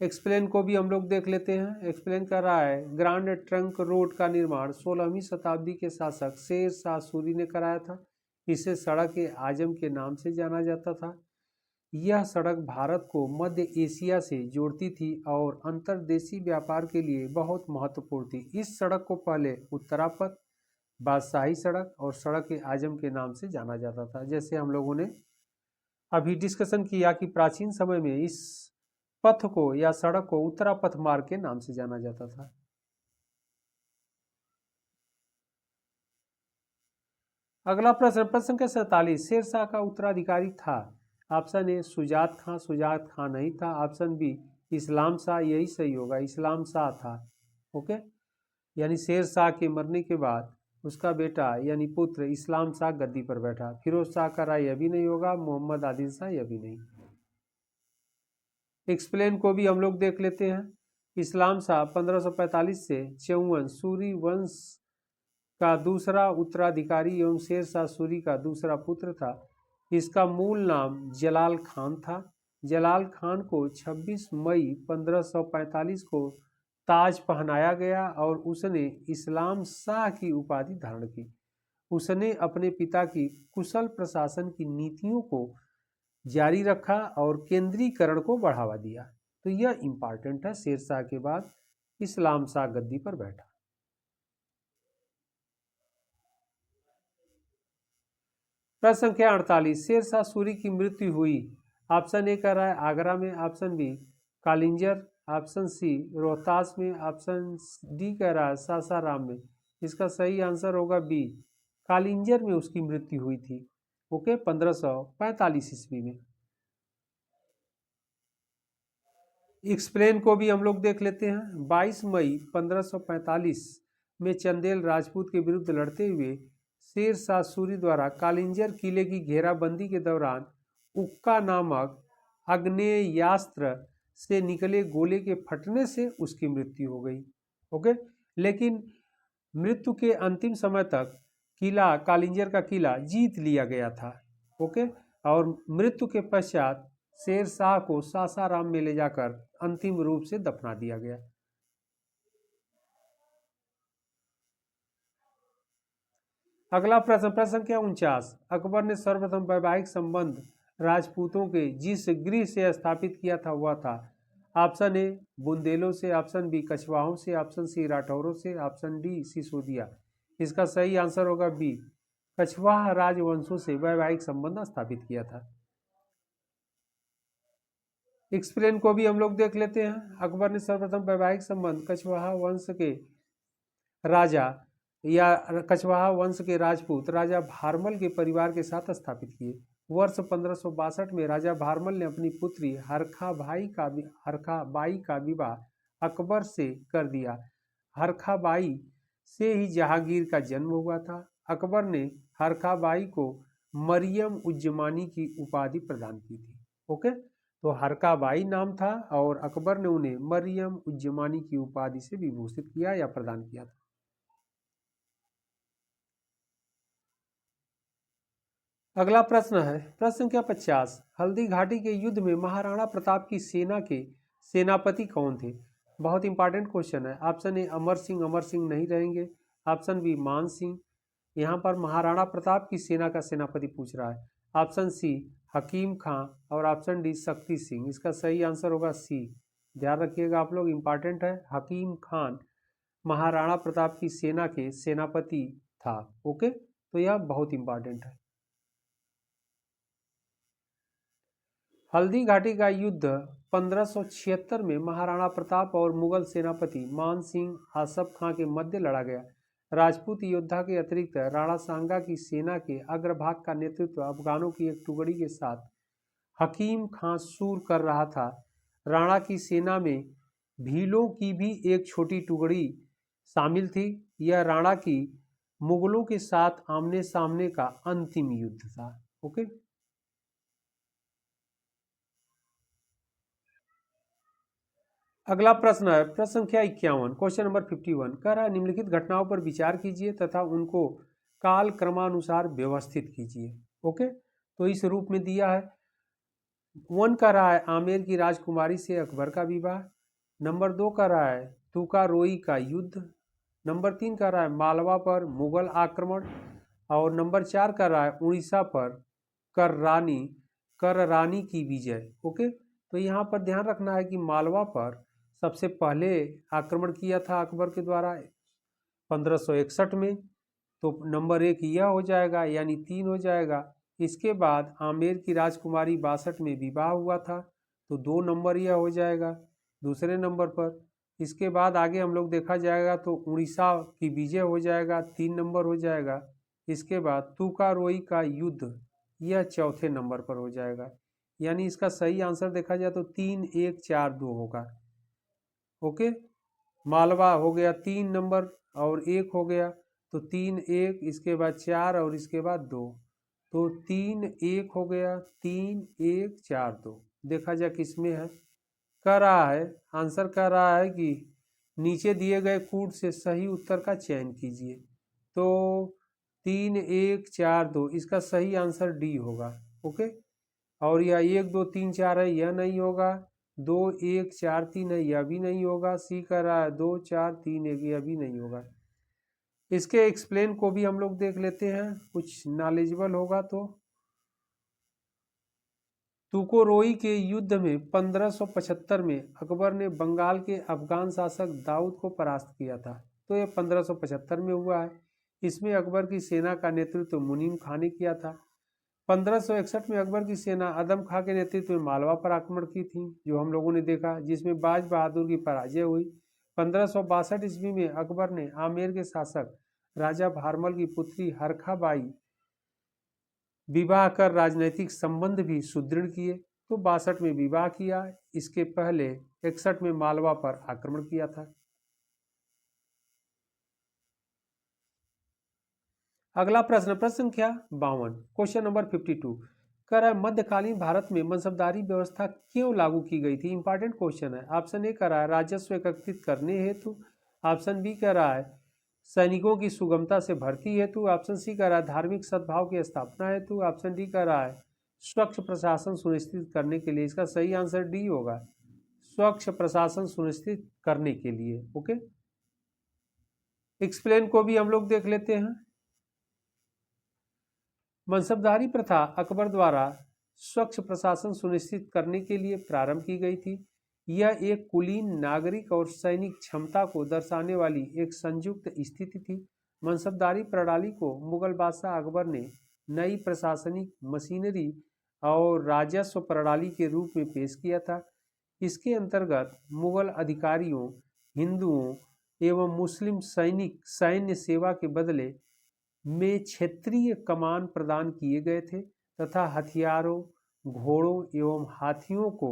एक्सप्लेन को भी हम लोग देख लेते हैं। एक्सप्लेन कर रहा है ग्रांड ट्रंक रोड का निर्माण 16वीं शताब्दी के शासक शेर शाह सूरी ने कराया था। इसे सड़क ए आजम के नाम से जाना जाता था। यह सड़क भारत को मध्य एशिया से जोड़ती थी और अंतर्देशीय व्यापार के लिए बहुत महत्वपूर्ण थी। इस सड़क को पहले उत्तरापथ, बादशाही सड़क और सड़क ए आजम के नाम से जाना जाता था। जैसे हम लोगों ने अभी डिस्कशन किया कि प्राचीन समय में इस पथ को या सड़क को उत्तरापथ मार्ग के नाम से जाना जाता था। अगला प्रश्न, प्रश्न संख्या 47, शेरशाह का उत्तराधिकारी था? ऑप्शन ए सुजात खां, सुजात खां नहीं था। ऑप्शन बी इस्लाम शाह, यही सही होगा, इस्लाम शाह था। ओके, यानी शेर शाह के मरने के बाद उसका बेटा यानी पुत्र इस्लाम शाह गद्दी पर बैठा। फिरोज शाह का राय यह भी नहीं होगा, मोहम्मद आदिल शाह यह भी नहीं। एक्सप्लेन को भी हम लोग देख लेते हैं। इस्लाम शाह 1545 से 54 सूरी वंश का दूसरा उत्तराधिकारी एवं शेर शाह सूरी का दूसरा पुत्र था। इसका मूल नाम जलाल खान था। जलाल खान को 26 मई 1545 को ताज पहनाया गया और उसने इस्लाम शाह की उपाधि धारण की। उसने अपने पिता की कुशल प्रशासन की नीतियों को जारी रखा और केंद्रीकरण को बढ़ावा दिया। तो यह इंपॉर्टेंट है। शेर शाह के बाद इस्लाम शाह गद्दी पर बैठा। प्रश्न संख्या 48, शेर शाह सूरी की मृत्यु हुई। ऑप्शन ए कह रहा है आगरा में, option B Kalinjar, option C Rohtas में, ऑप्शन डी कह रहा है सासाराम में। इसका सही आंसर होगा बी, कालिंजर में उसकी मृत्यु हुई थी। ओके, 1545 ईस्वी में। एक्सप्लेन को भी हम लोग देख लेते हैं। 22 मई 1545 में चंदेल राजपूत के विरुद्ध लड़ते हुए शेर शाह सूरी द्वारा कालिंजर किले की घेराबंदी के दौरान उक्का नामक आग्नेयास्त्र से निकले गोले के फटने से उसकी मृत्यु हो गई। ओके, लेकिन मृत्यु के अंतिम समय तक किला कालिंजर का किला जीत लिया गया था। ओके, और मृत्यु के पश्चात शेर शाह को सासाराम में ले जाकर अंतिम रूप से दफना दिया गया। अगला प्रश्न, प्रश्न संख्या 49, अकबर ने सर्वप्रथम वैवाहिक संबंध राजपूतों के जिस गृह से स्थापित किया था वह था। ऑप्शन ए बुंदेलों से, ऑप्शन बी कछवाहों से, ऑप्शन सी राठौरों से, ऑप्शन डी सिसोदिया। इसका सही आंसर होगा बी, कछवाहा राजवंशों से वैवाहिक संबंध स्थापित किया था। एक्सप्लेन को भी हम लोग देख लेते हैं। अकबर ने सर्वप्रथम वैवाहिक संबंध कछवाहा वंश के राजा या कछवाहा वंश के राजपूत राजा भारमल के परिवार के साथ स्थापित किए। वर्ष 1562 में राजा भारमल ने अपनी पुत्री हरखाबाई का विवाह अकबर से कर दिया। हरखाबाई से ही जहांगीर का जन्म हुआ था। अकबर ने हरखाबाई को मरियम उज्जमानी की उपाधि प्रदान की थी। ओके, तो हरखाबाई नाम था और अकबर ने उन्हें मरियम उज्जमानी की उपाधि से विभूषित किया या प्रदान किया था। अगला प्रश्न है प्रश्न संख्या 50, हल्दी घाटी के युद्ध में महाराणा प्रताप की सेना के सेनापति कौन थे। बहुत इंपॉर्टेंट क्वेश्चन है। ऑप्शन ए अमर सिंह नहीं रहेंगे, ऑप्शन बी मान सिंह, यहाँ पर महाराणा प्रताप की सेना का सेनापति पूछ रहा है। ऑप्शन सी हकीम खां और ऑप्शन डी शक्ति सिंह। इसका सही आंसर होगा सी। ध्यान रखिएगा आप लोग, इंपॉर्टेंट है। हकीम खान महाराणा प्रताप की सेना के सेनापति था। ओके, तो यह बहुत इंपॉर्टेंट है। हल्दी घाटी का युद्ध 1576 में महाराणा प्रताप और मुगल सेनापति मान सिंह आसफ खां के मध्य लड़ा गया। राजपूत योद्धा के अतिरिक्त राणा सांगा की सेना के अग्रभाग का नेतृत्व अफगानों की एक टुकड़ी के साथ हकीम खां सूर कर रहा था। राणा की सेना में भीलों की भी एक छोटी टुकड़ी शामिल थी। यह राणा की मुगलों के साथ आमने सामने का अंतिम युद्ध था। ओके, अगला प्रश्न है प्रश्न संख्या 51, क्वेश्चन नंबर 51 कह रहा है निम्नलिखित घटनाओं पर विचार कीजिए तथा उनको काल क्रमानुसार व्यवस्थित कीजिए। ओके, तो इस रूप में दिया है। 1 कह रहा है आमेर की राजकुमारी से अकबर का विवाह। नंबर 2 कह रहा है तुकारोई का युद्ध। नंबर 3 कह रहा है मालवा पर मुगल आक्रमण। और नंबर 4 कह रहा है उड़ीसा पर कररानी की विजय। ओके, तो यहाँ पर ध्यान रखना है कि मालवा पर सबसे पहले आक्रमण किया था अकबर के द्वारा 1561 में, तो नंबर 1 यह हो जाएगा, यानी 3 हो जाएगा। इसके बाद आमेर की राजकुमारी 62 में विवाह हुआ था, तो 2 नंबर यह हो जाएगा दूसरे नंबर पर। इसके बाद आगे हम लोग देखा जाएगा तो उड़ीसा की विजय हो जाएगा, 3 नंबर हो जाएगा। इसके बाद तुकारोई का युद्ध यह चौथे नंबर पर हो जाएगा, यानी इसका सही आंसर देखा जाए तो 3, 1, 4, 2 होगा। ओके, मालवा हो गया 3 नंबर और 1 हो गया, तो 3 1, इसके बाद 4 और इसके बाद 2, तो 3 1 हो गया, 3 1 4 2। देखा जाए किसमें है, कह रहा है आंसर कह रहा है कि नीचे दिए गए कूट से सही उत्तर का चयन कीजिए। तो 3 1 4 2 इसका सही आंसर डी होगा। ओके, और यह 1 2 3 4 है, यह नहीं होगा। 2 1 4 3 है, यह भी नहीं होगा। सी कह रहा है 2 4 3 1, यह भी नहीं होगा। इसके एक्सप्लेन को भी हम लोग देख लेते हैं, कुछ नॉलेजेबल होगा तो। तुकोरोई के युद्ध में 1575 में अकबर ने बंगाल के अफगान शासक दाऊद को परास्त किया था। तो यह 1575 में हुआ है। इसमें अकबर की सेना का नेतृत्व मुनीम खां ने किया था। 1561 में अकबर की सेना आदम खां के नेतृत्व में मालवा पर आक्रमण की थी, जो हम लोगों ने देखा, जिसमें बाज बहादुर की पराजय हुई। 1562 ईस्वी में अकबर ने आमेर के शासक राजा भारमल की पुत्री हरखा बाई विवाह कर राजनैतिक संबंध भी सुदृढ़ किए। तो 62 में विवाह किया। इसके पहले 61 में मालवा पर आक्रमण किया था। अगला प्रश्न, प्रश्न संख्या 52, क्वेश्चन नंबर 52, कह रहा है मध्यकालीन भारत में मनसबदारी व्यवस्था क्यों लागू की गई थी। इंपॉर्टेंट क्वेश्चन है। ऑप्शन ए कह रहा है राजस्व एकत्रित करने हेतु। ऑप्शन बी कह रहा है सैनिकों की सुगमता से भर्ती हेतु। ऑप्शन सी कह रहा है धार्मिक सद्भाव की स्थापना हेतु। ऑप्शन डी कह रहा है स्वच्छ प्रशासन सुनिश्चित करने के लिए। इसका सही आंसर डी होगा, स्वच्छ प्रशासन सुनिश्चित करने के लिए। ओके, एक्सप्लेन को भी हम लोग देख लेते हैं। मनसबदारी प्रथा अकबर द्वारा स्वच्छ प्रशासन सुनिश्चित करने के लिए प्रारंभ की गई थी। यह एक कुलीन नागरिक और सैनिक क्षमता को दर्शाने वाली एक संयुक्त स्थिति थी। मनसबदारी प्रणाली को मुगल बादशाह अकबर ने नई प्रशासनिक मशीनरी और राजस्व प्रणाली के रूप में पेश किया था। इसके अंतर्गत मुगल अधिकारियों, हिंदुओं एवं मुस्लिम सैनिक सैन्य सेवा के बदले में क्षेत्रीय कमान प्रदान किए गए थे तथा हथियारों, घोड़ों एवं हाथियों को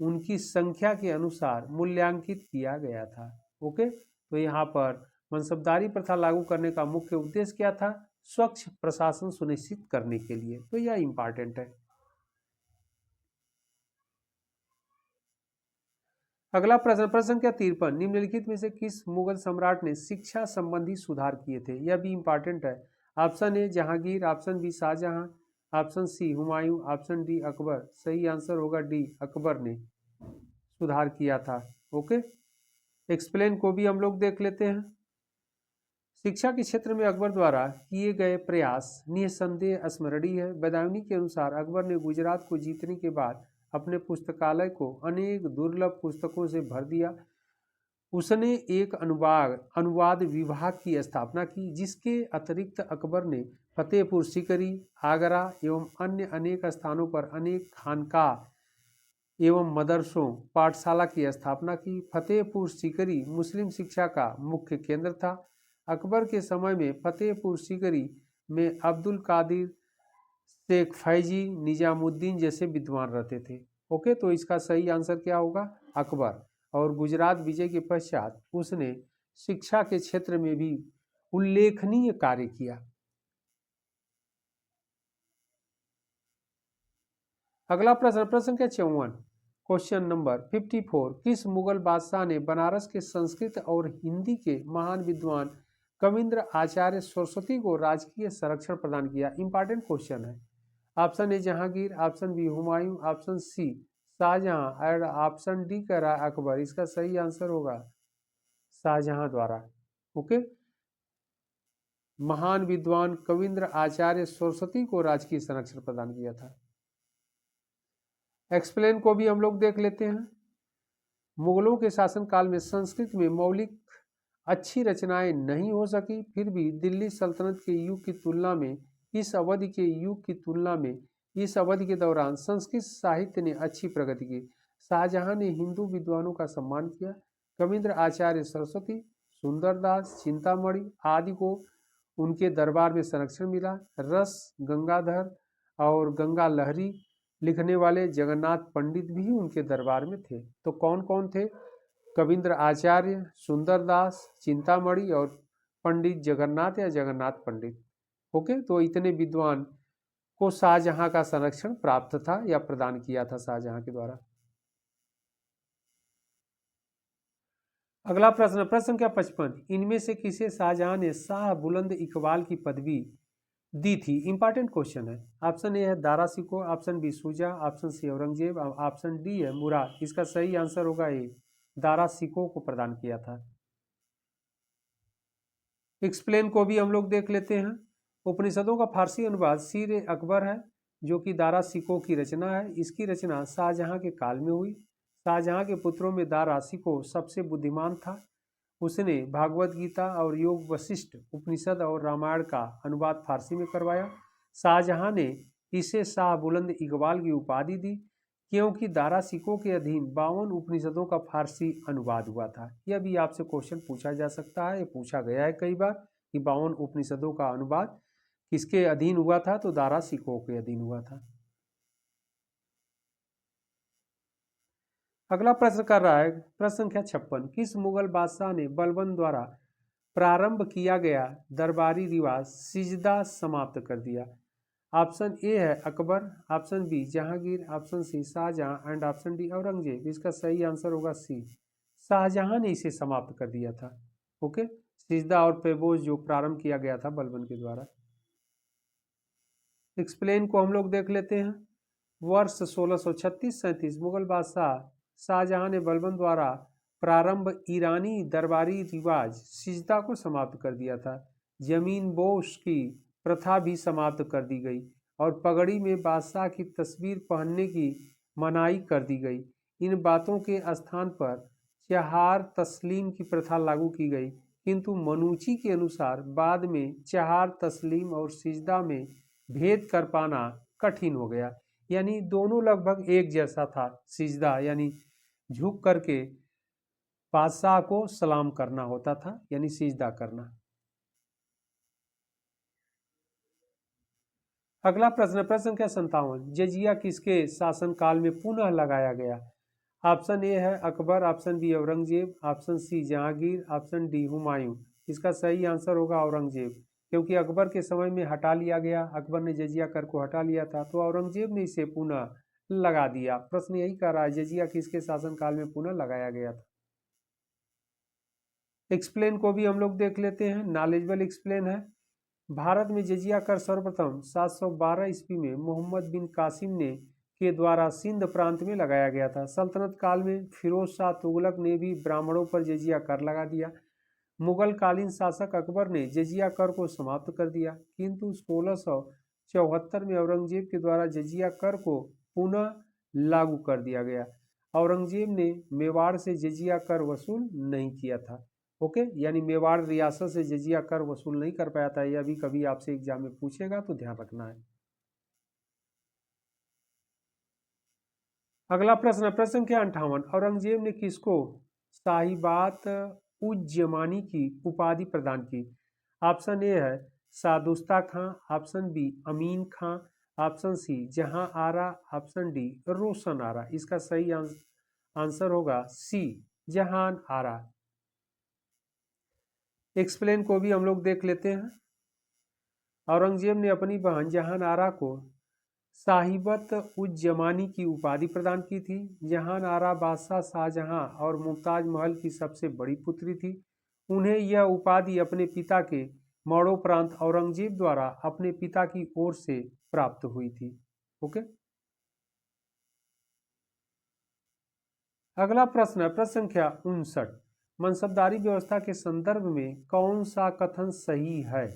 उनकी संख्या के अनुसार मूल्यांकित किया गया था। ओके, तो यहाँ पर मनसबदारी प्रथा लागू करने का मुख्य उद्देश्य क्या था, स्वच्छ प्रशासन सुनिश्चित करने के लिए। तो यह इंपॉर्टेंट है। अगला प्रश्न, प्रश्न संख्या 53, निम्नलिखित में से किस मुगल सम्राट ने शिक्षा संबंधी सुधार किए थे। यह भी इंपॉर्टेंट है। Option A Jahangir, option B Shahjahan, option C Humayun, option D Akbar. सही आंसर होगा डी, अकबर ने सुधार किया था। ओके, एक्सप्लेन को भी हम लोग देख लेते हैं। शिक्षा के क्षेत्र में अकबर द्वारा किए गए प्रयास निसंदेह स्मरणीय है। बदायूनी के अनुसार अकबर ने गुजरात को जीतने के बाद अपने पुस्तकालय को अनेक दुर्लभ पुस्तकों से भर दिया। उसने एक अनुवाद विभाग की स्थापना की, जिसके अतिरिक्त अकबर ने फतेहपुर सीकरी, आगरा एवं अन्य अनेक स्थानों पर अनेक खानकाह एवं मदरसों पाठशाला की स्थापना की। फतेहपुर सीकरी मुस्लिम शिक्षा का मुख्य केंद्र था। अकबर के समय में फतेहपुर सीकरी में अब्दुल कादिर, शेख फैजी, निजामुद्दीन जैसे विद्वान रहते थे। ओके, तो इसका सही आंसर क्या होगा, अकबर। और गुजरात विजय के पश्चात उसने शिक्षा के क्षेत्र में भी उल्लेखनीय कार्य किया। अगला प्रश्न, प्रश्न संख्या 54, क्वेश्चन नंबर 54, किस मुगल बादशाह ने बनारस के संस्कृत और हिंदी के महान विद्वान कविंद्र आचार्य सरस्वती को राजकीय संरक्षण प्रदान किया। इंपॉर्टेंट क्वेश्चन है। Option A Jahangir, option B Humayun, option C Shahjahan और ऑप्शन डी कह रहा है अकबर। इसका सही आंसर होगा शाहजहां द्वारा। ओके, महान विद्वान कविंद्र आचार्य सरस्वती को राजकीय संरक्षण प्रदान किया था। एक्सप्लेन को भी हम लोग देख लेते हैं। मुगलों के शासनकाल में संस्कृत में मौलिक अच्छी रचनाएं नहीं हो सकी, फिर भी दिल्ली सल्तनत के युग की तुलना में इस अवधि के दौरान संस्कृत साहित्य ने अच्छी प्रगति की। शाहजहां ने हिंदू विद्वानों का सम्मान किया। कविंद्र आचार्य सरस्वती, सुंदरदास, चिंतामणि आदि को उनके दरबार में संरक्षण मिला। रस गंगाधर और गंगा लहरी लिखने वाले जगन्नाथ पंडित भी उनके दरबार में थे। तो कौन कौन थे, कविंद्र आचार्य, सुंदरदास, चिंतामणि और पंडित जगन्नाथ या जगन्नाथ पंडित। ओके, तो इतने विद्वान को शाहजहां का संरक्षण प्राप्त था या प्रदान किया था शाहजहां के द्वारा। अगला प्रश्न, प्रश्न संख्या 55, इनमें से किसे शाहजहां ने शाह बुलंद इकबाल की पदवी दी थी? इंपॉर्टेंट क्वेश्चन है। ऑप्शन ए है Dara Shikoh, option B Shuja, option C Aurangzeb, option D है मुराद। इसका सही आंसर होगा ए, दारा शिकोह को प्रदान किया था। एक्सप्लेन को भी हम लोग देख लेते हैं। उपनिषदों का फारसी अनुवाद सीर अकबर है, जो कि दारा शिकोह की रचना है। इसकी रचना शाहजहां के काल में हुई। शाहजहां के पुत्रों में दारा शिकोह सबसे बुद्धिमान था। उसने भागवत गीता और योग वशिष्ठ उपनिषद और रामायण का अनुवाद फारसी में करवाया। शाहजहां ने इसे शाह बुलंद इकबाल की उपाधि दी, क्योंकि दारा शिकोह के अधीन 52 उपनिषदों का फारसी अनुवाद हुआ था। यह भी आपसे क्वेश्चन पूछा जा सकता है, ये पूछा गया है कई बार कि 52 उपनिषदों का अनुवाद किसके अधीन हुआ था? तो दारा शिकोह के अधीन हुआ था। अगला प्रश्न कर रहा है, प्रश्न संख्या 56, किस मुगल बादशाह ने बलबन द्वारा प्रारंभ किया गया दरबारी रिवाज सिजदा समाप्त कर दिया? ऑप्शन ए है Akbar, option B Jahangir, option C Shahjahan and option D Aurangzeb. इसका सही आंसर होगा सी, शाहजहां ने इसे समाप्त कर दिया था। ओके, सिजदा और पेबोज जो प्रारंभ किया गया था बलबन के द्वारा। एक्सप्लेन को हम लोग देख लेते हैं। वर्ष 1636-37 मुगल बादशाह शाहजहां ने बलबन द्वारा प्रारंभ ईरानी दरबारी रिवाज सिजदा को समाप्त कर दिया था। जमीन बोश की प्रथा भी समाप्त कर दी गई और पगड़ी में बादशाह की तस्वीर पहनने की मनाही कर दी गई। इन बातों के स्थान पर चहार तस्लीम की प्रथा लागू की गई, किंतु मनुची के अनुसार बाद में चहार तस्लीम और सिजदा में भेद कर पाना कठिन हो गया। यानी दोनों लगभग एक जैसा था। सिजदा यानी झुक करके बादशाह को सलाम करना होता था, यानी सिजदा करना। अगला प्रश्न, प्रश्न संख्या 57, जजिया किसके शासनकाल में पुनः लगाया गया? ऑप्शन ए है Akbar, option B Aurangzeb, option C Jahangir, option D Humayun. इसका सही आंसर होगा औरंगजेब, क्योंकि अकबर के समय में हटा लिया गया, अकबर ने जजिया कर को हटा लिया था, तो औरंगजेब ने इसे पुनः लगा दिया। प्रश्न यही कर रहा है, जजिया किसके शासनकाल में पुनः लगाया गया था? एक्सप्लेन को भी हम लोग देख लेते हैं। नॉलेजेबल एक्सप्लेन है। भारत में जजिया कर सर्वप्रथम 712 ईस्वी में मोहम्मद बिन कासिम ने के द्वारा सिंध प्रांत में लगाया गया था। सल्तनत काल में फिरोज शाह तुगलक ने भी ब्राह्मणों पर जजिया कर लगा दिया। मुगल कालीन शासक अकबर ने जजिया कर को समाप्त कर दिया, किंतु 1674 में औरंगजेब के द्वारा जजिया कर को पुनः लागू कर दिया गया। औरंगजेब ने मेवाड़ से जजिया कर वसूल नहीं किया था। ओके, यानी मेवाड़ रियासत से जजिया कर वसूल नहीं कर पाया था। यह भी कभी आपसे एग्जाम में पूछेगा, तो ध्यान रखना है। अगला प्रश्न, प्रश्न संख्या 58, औरंगजेब ने किसको साहिबात उज्जमानी की उपाधि प्रदान की? ऑप्शन ए है सादुस्ता खां, ऑप्शन बी अमीन खां, ऑप्शन सी जहां आरा, ऑप्शन डी रोशन आरा। इसका सही आंसर होगा सी, जहान आरा। एक्सप्लेन को भी हम लोग देख लेते हैं। औरंगजेब ने अपनी बहन जहान आरा को साहिबत उज्जमानी की उपाधि प्रदान की थी। जहान आरा बादशाह शाहजहां और मुमताज महल की सबसे बड़ी पुत्री थी। उन्हें यह उपाधि अपने पिता के मरणोपरांत औरंगजेब द्वारा अपने पिता की ओर से प्राप्त हुई थी। ओके, अगला प्रश्न है प्रश्न संख्या 59, मनसबदारी व्यवस्था के संदर्भ में कौन सा कथन सही है?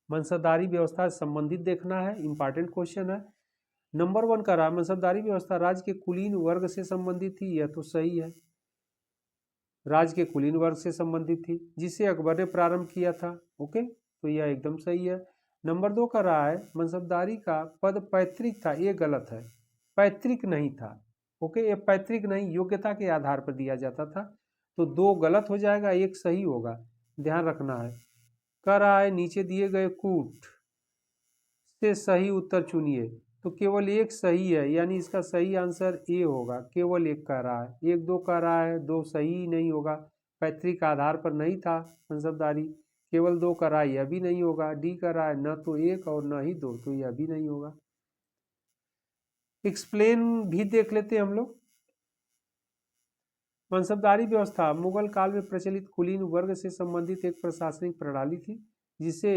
मनसबदारी व्यवस्था से संबंधित देखना है, इंपॉर्टेंट क्वेश्चन है। नंबर 1 का रहा, मनसबदारी व्यवस्था राज्य के कुलीन वर्ग से संबंधित थी। यह तो सही है, राज्य के कुलीन वर्ग से संबंधित थी, जिसे अकबर ने प्रारंभ किया था। ओके, तो यह एकदम सही है। नंबर 2 का रहा है, मनसबदारी का पद पैतृक था। ये गलत है, पैतृक नहीं था। ओके, ये पैतृक नहीं, योग्यता के आधार पर दिया जाता था। तो 2 गलत हो जाएगा, 1 सही होगा, ध्यान रखना है। कह रहा है नीचे दिए गए कूट से सही उत्तर चुनिए। तो केवल एक सही है, यानी इसका सही आंसर ए होगा। केवल एक कह रहा है, एक दो कह रहा है, दो सही नहीं होगा, पैतृक आधार पर नहीं था मनसबदारी। केवल दो कह रहा है, यह भी नहीं होगा। डी कह रहा है न तो एक और न ही दो, तो यह भी नहीं होगा। एक्सप्लेन भी देख लेते हैं हम लोग। मनसबदारी व्यवस्था मुगल काल में प्रचलित कुलीन वर्ग से संबंधित एक प्रशासनिक प्रणाली थी जिसे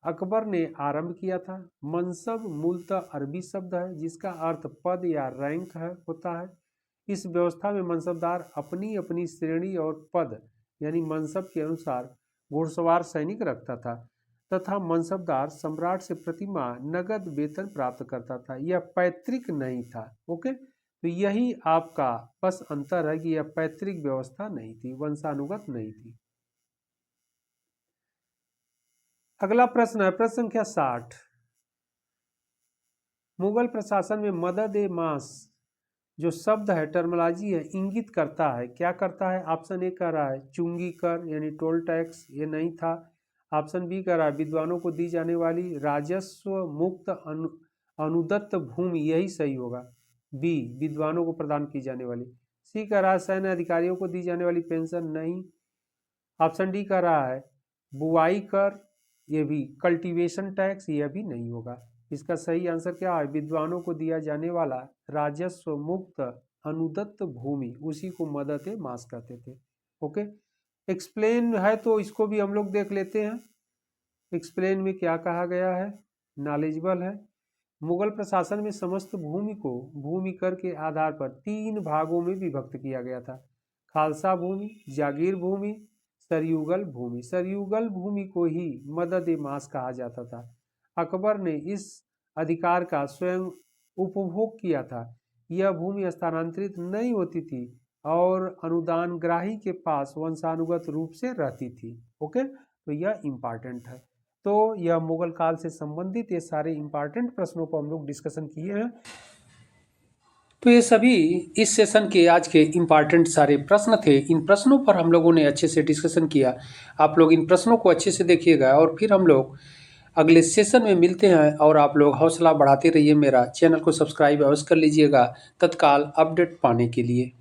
अकबर ने आरंभ किया था। मनसब मूलतः अरबी शब्द है जिसका अर्थ पद या रैंक है होता है। इस व्यवस्था में मनसबदार अपनी अपनी श्रेणी और पद यानी मनसब के अनुसार घुड़सवार सैनिक रखता था तथा मनसबदार सम्राट से प्रतिमाह नगद वेतन प्राप्त करता था। यह पैतृक नहीं था। ओके, तो यही आपका बस अंतर है कि यह पैतृक व्यवस्था नहीं थी, वंशानुगत नहीं थी। अगला प्रश्न है प्रश्न संख्या 60। मुगल प्रशासन में मदद ए मास जो शब्द है, टर्मोलॉजी है, इंगित करता है, क्या करता है? ऑप्शन ए कह रहा है चुंगी कर यानी टोल टैक्स, ये नहीं था। ऑप्शन बी कह रहा है विद्वानों को दी जाने वाली राजस्व मुक्त अनुदत्त भूमि, यही सही होगा। बी विद्वानों को प्रदान की जाने वाली। सी कह रहा है सैन्य अधिकारियों को दी जाने वाली पेंशन, नहीं। ऑप्शन डी कह रहा है बुआई कर, ये भी। कल्टीवेशन टैक्स, यह भी नहीं होगा। इसका सही आंसर क्या है? विद्वानों को दिया जाने वाला राजस्व मुक्त अनुदत्त भूमि, उसी को मदद ए मास कहते थे। ओके, एक्सप्लेन है तो इसको भी हम लोग देख लेते हैं। एक्सप्लेन में क्या कहा गया है? नॉलेजेबल है। मुगल प्रशासन में समस्त भूमि को भूमि कर के आधार पर 3 भागों में विभक्त किया गया था। खालसा भूमि, जागीर भूमि, सरयुगल भूमि। सरयुगल भूमि को ही मदद ए मास कहा जाता था। अकबर ने इस अधिकार का स्वयं उपभोग किया था। यह भूमि स्थानांतरित नहीं होती थी और अनुदान ग्राही के पास वंशानुगत रूप से रहती थी। ओके, तो यह इम्पॉर्टेंट है। तो यह मुगल काल से संबंधित ये सारे इम्पॉर्टेंट प्रश्नों को हम लोग डिस्कशन किए हैं। तो ये सभी इस सेशन के आज के इम्पॉर्टेंट सारे प्रश्न थे। इन प्रश्नों पर हम लोगों ने अच्छे से डिस्कशन किया। आप लोग इन प्रश्नों को अच्छे से देखिएगा और फिर हम लोग अगले सेशन में मिलते हैं। और आप लोग हौसला बढ़ाते रहिए, मेरा चैनल को सब्सक्राइब अवश्य कर लीजिएगा तत्काल अपडेट पाने के लिए।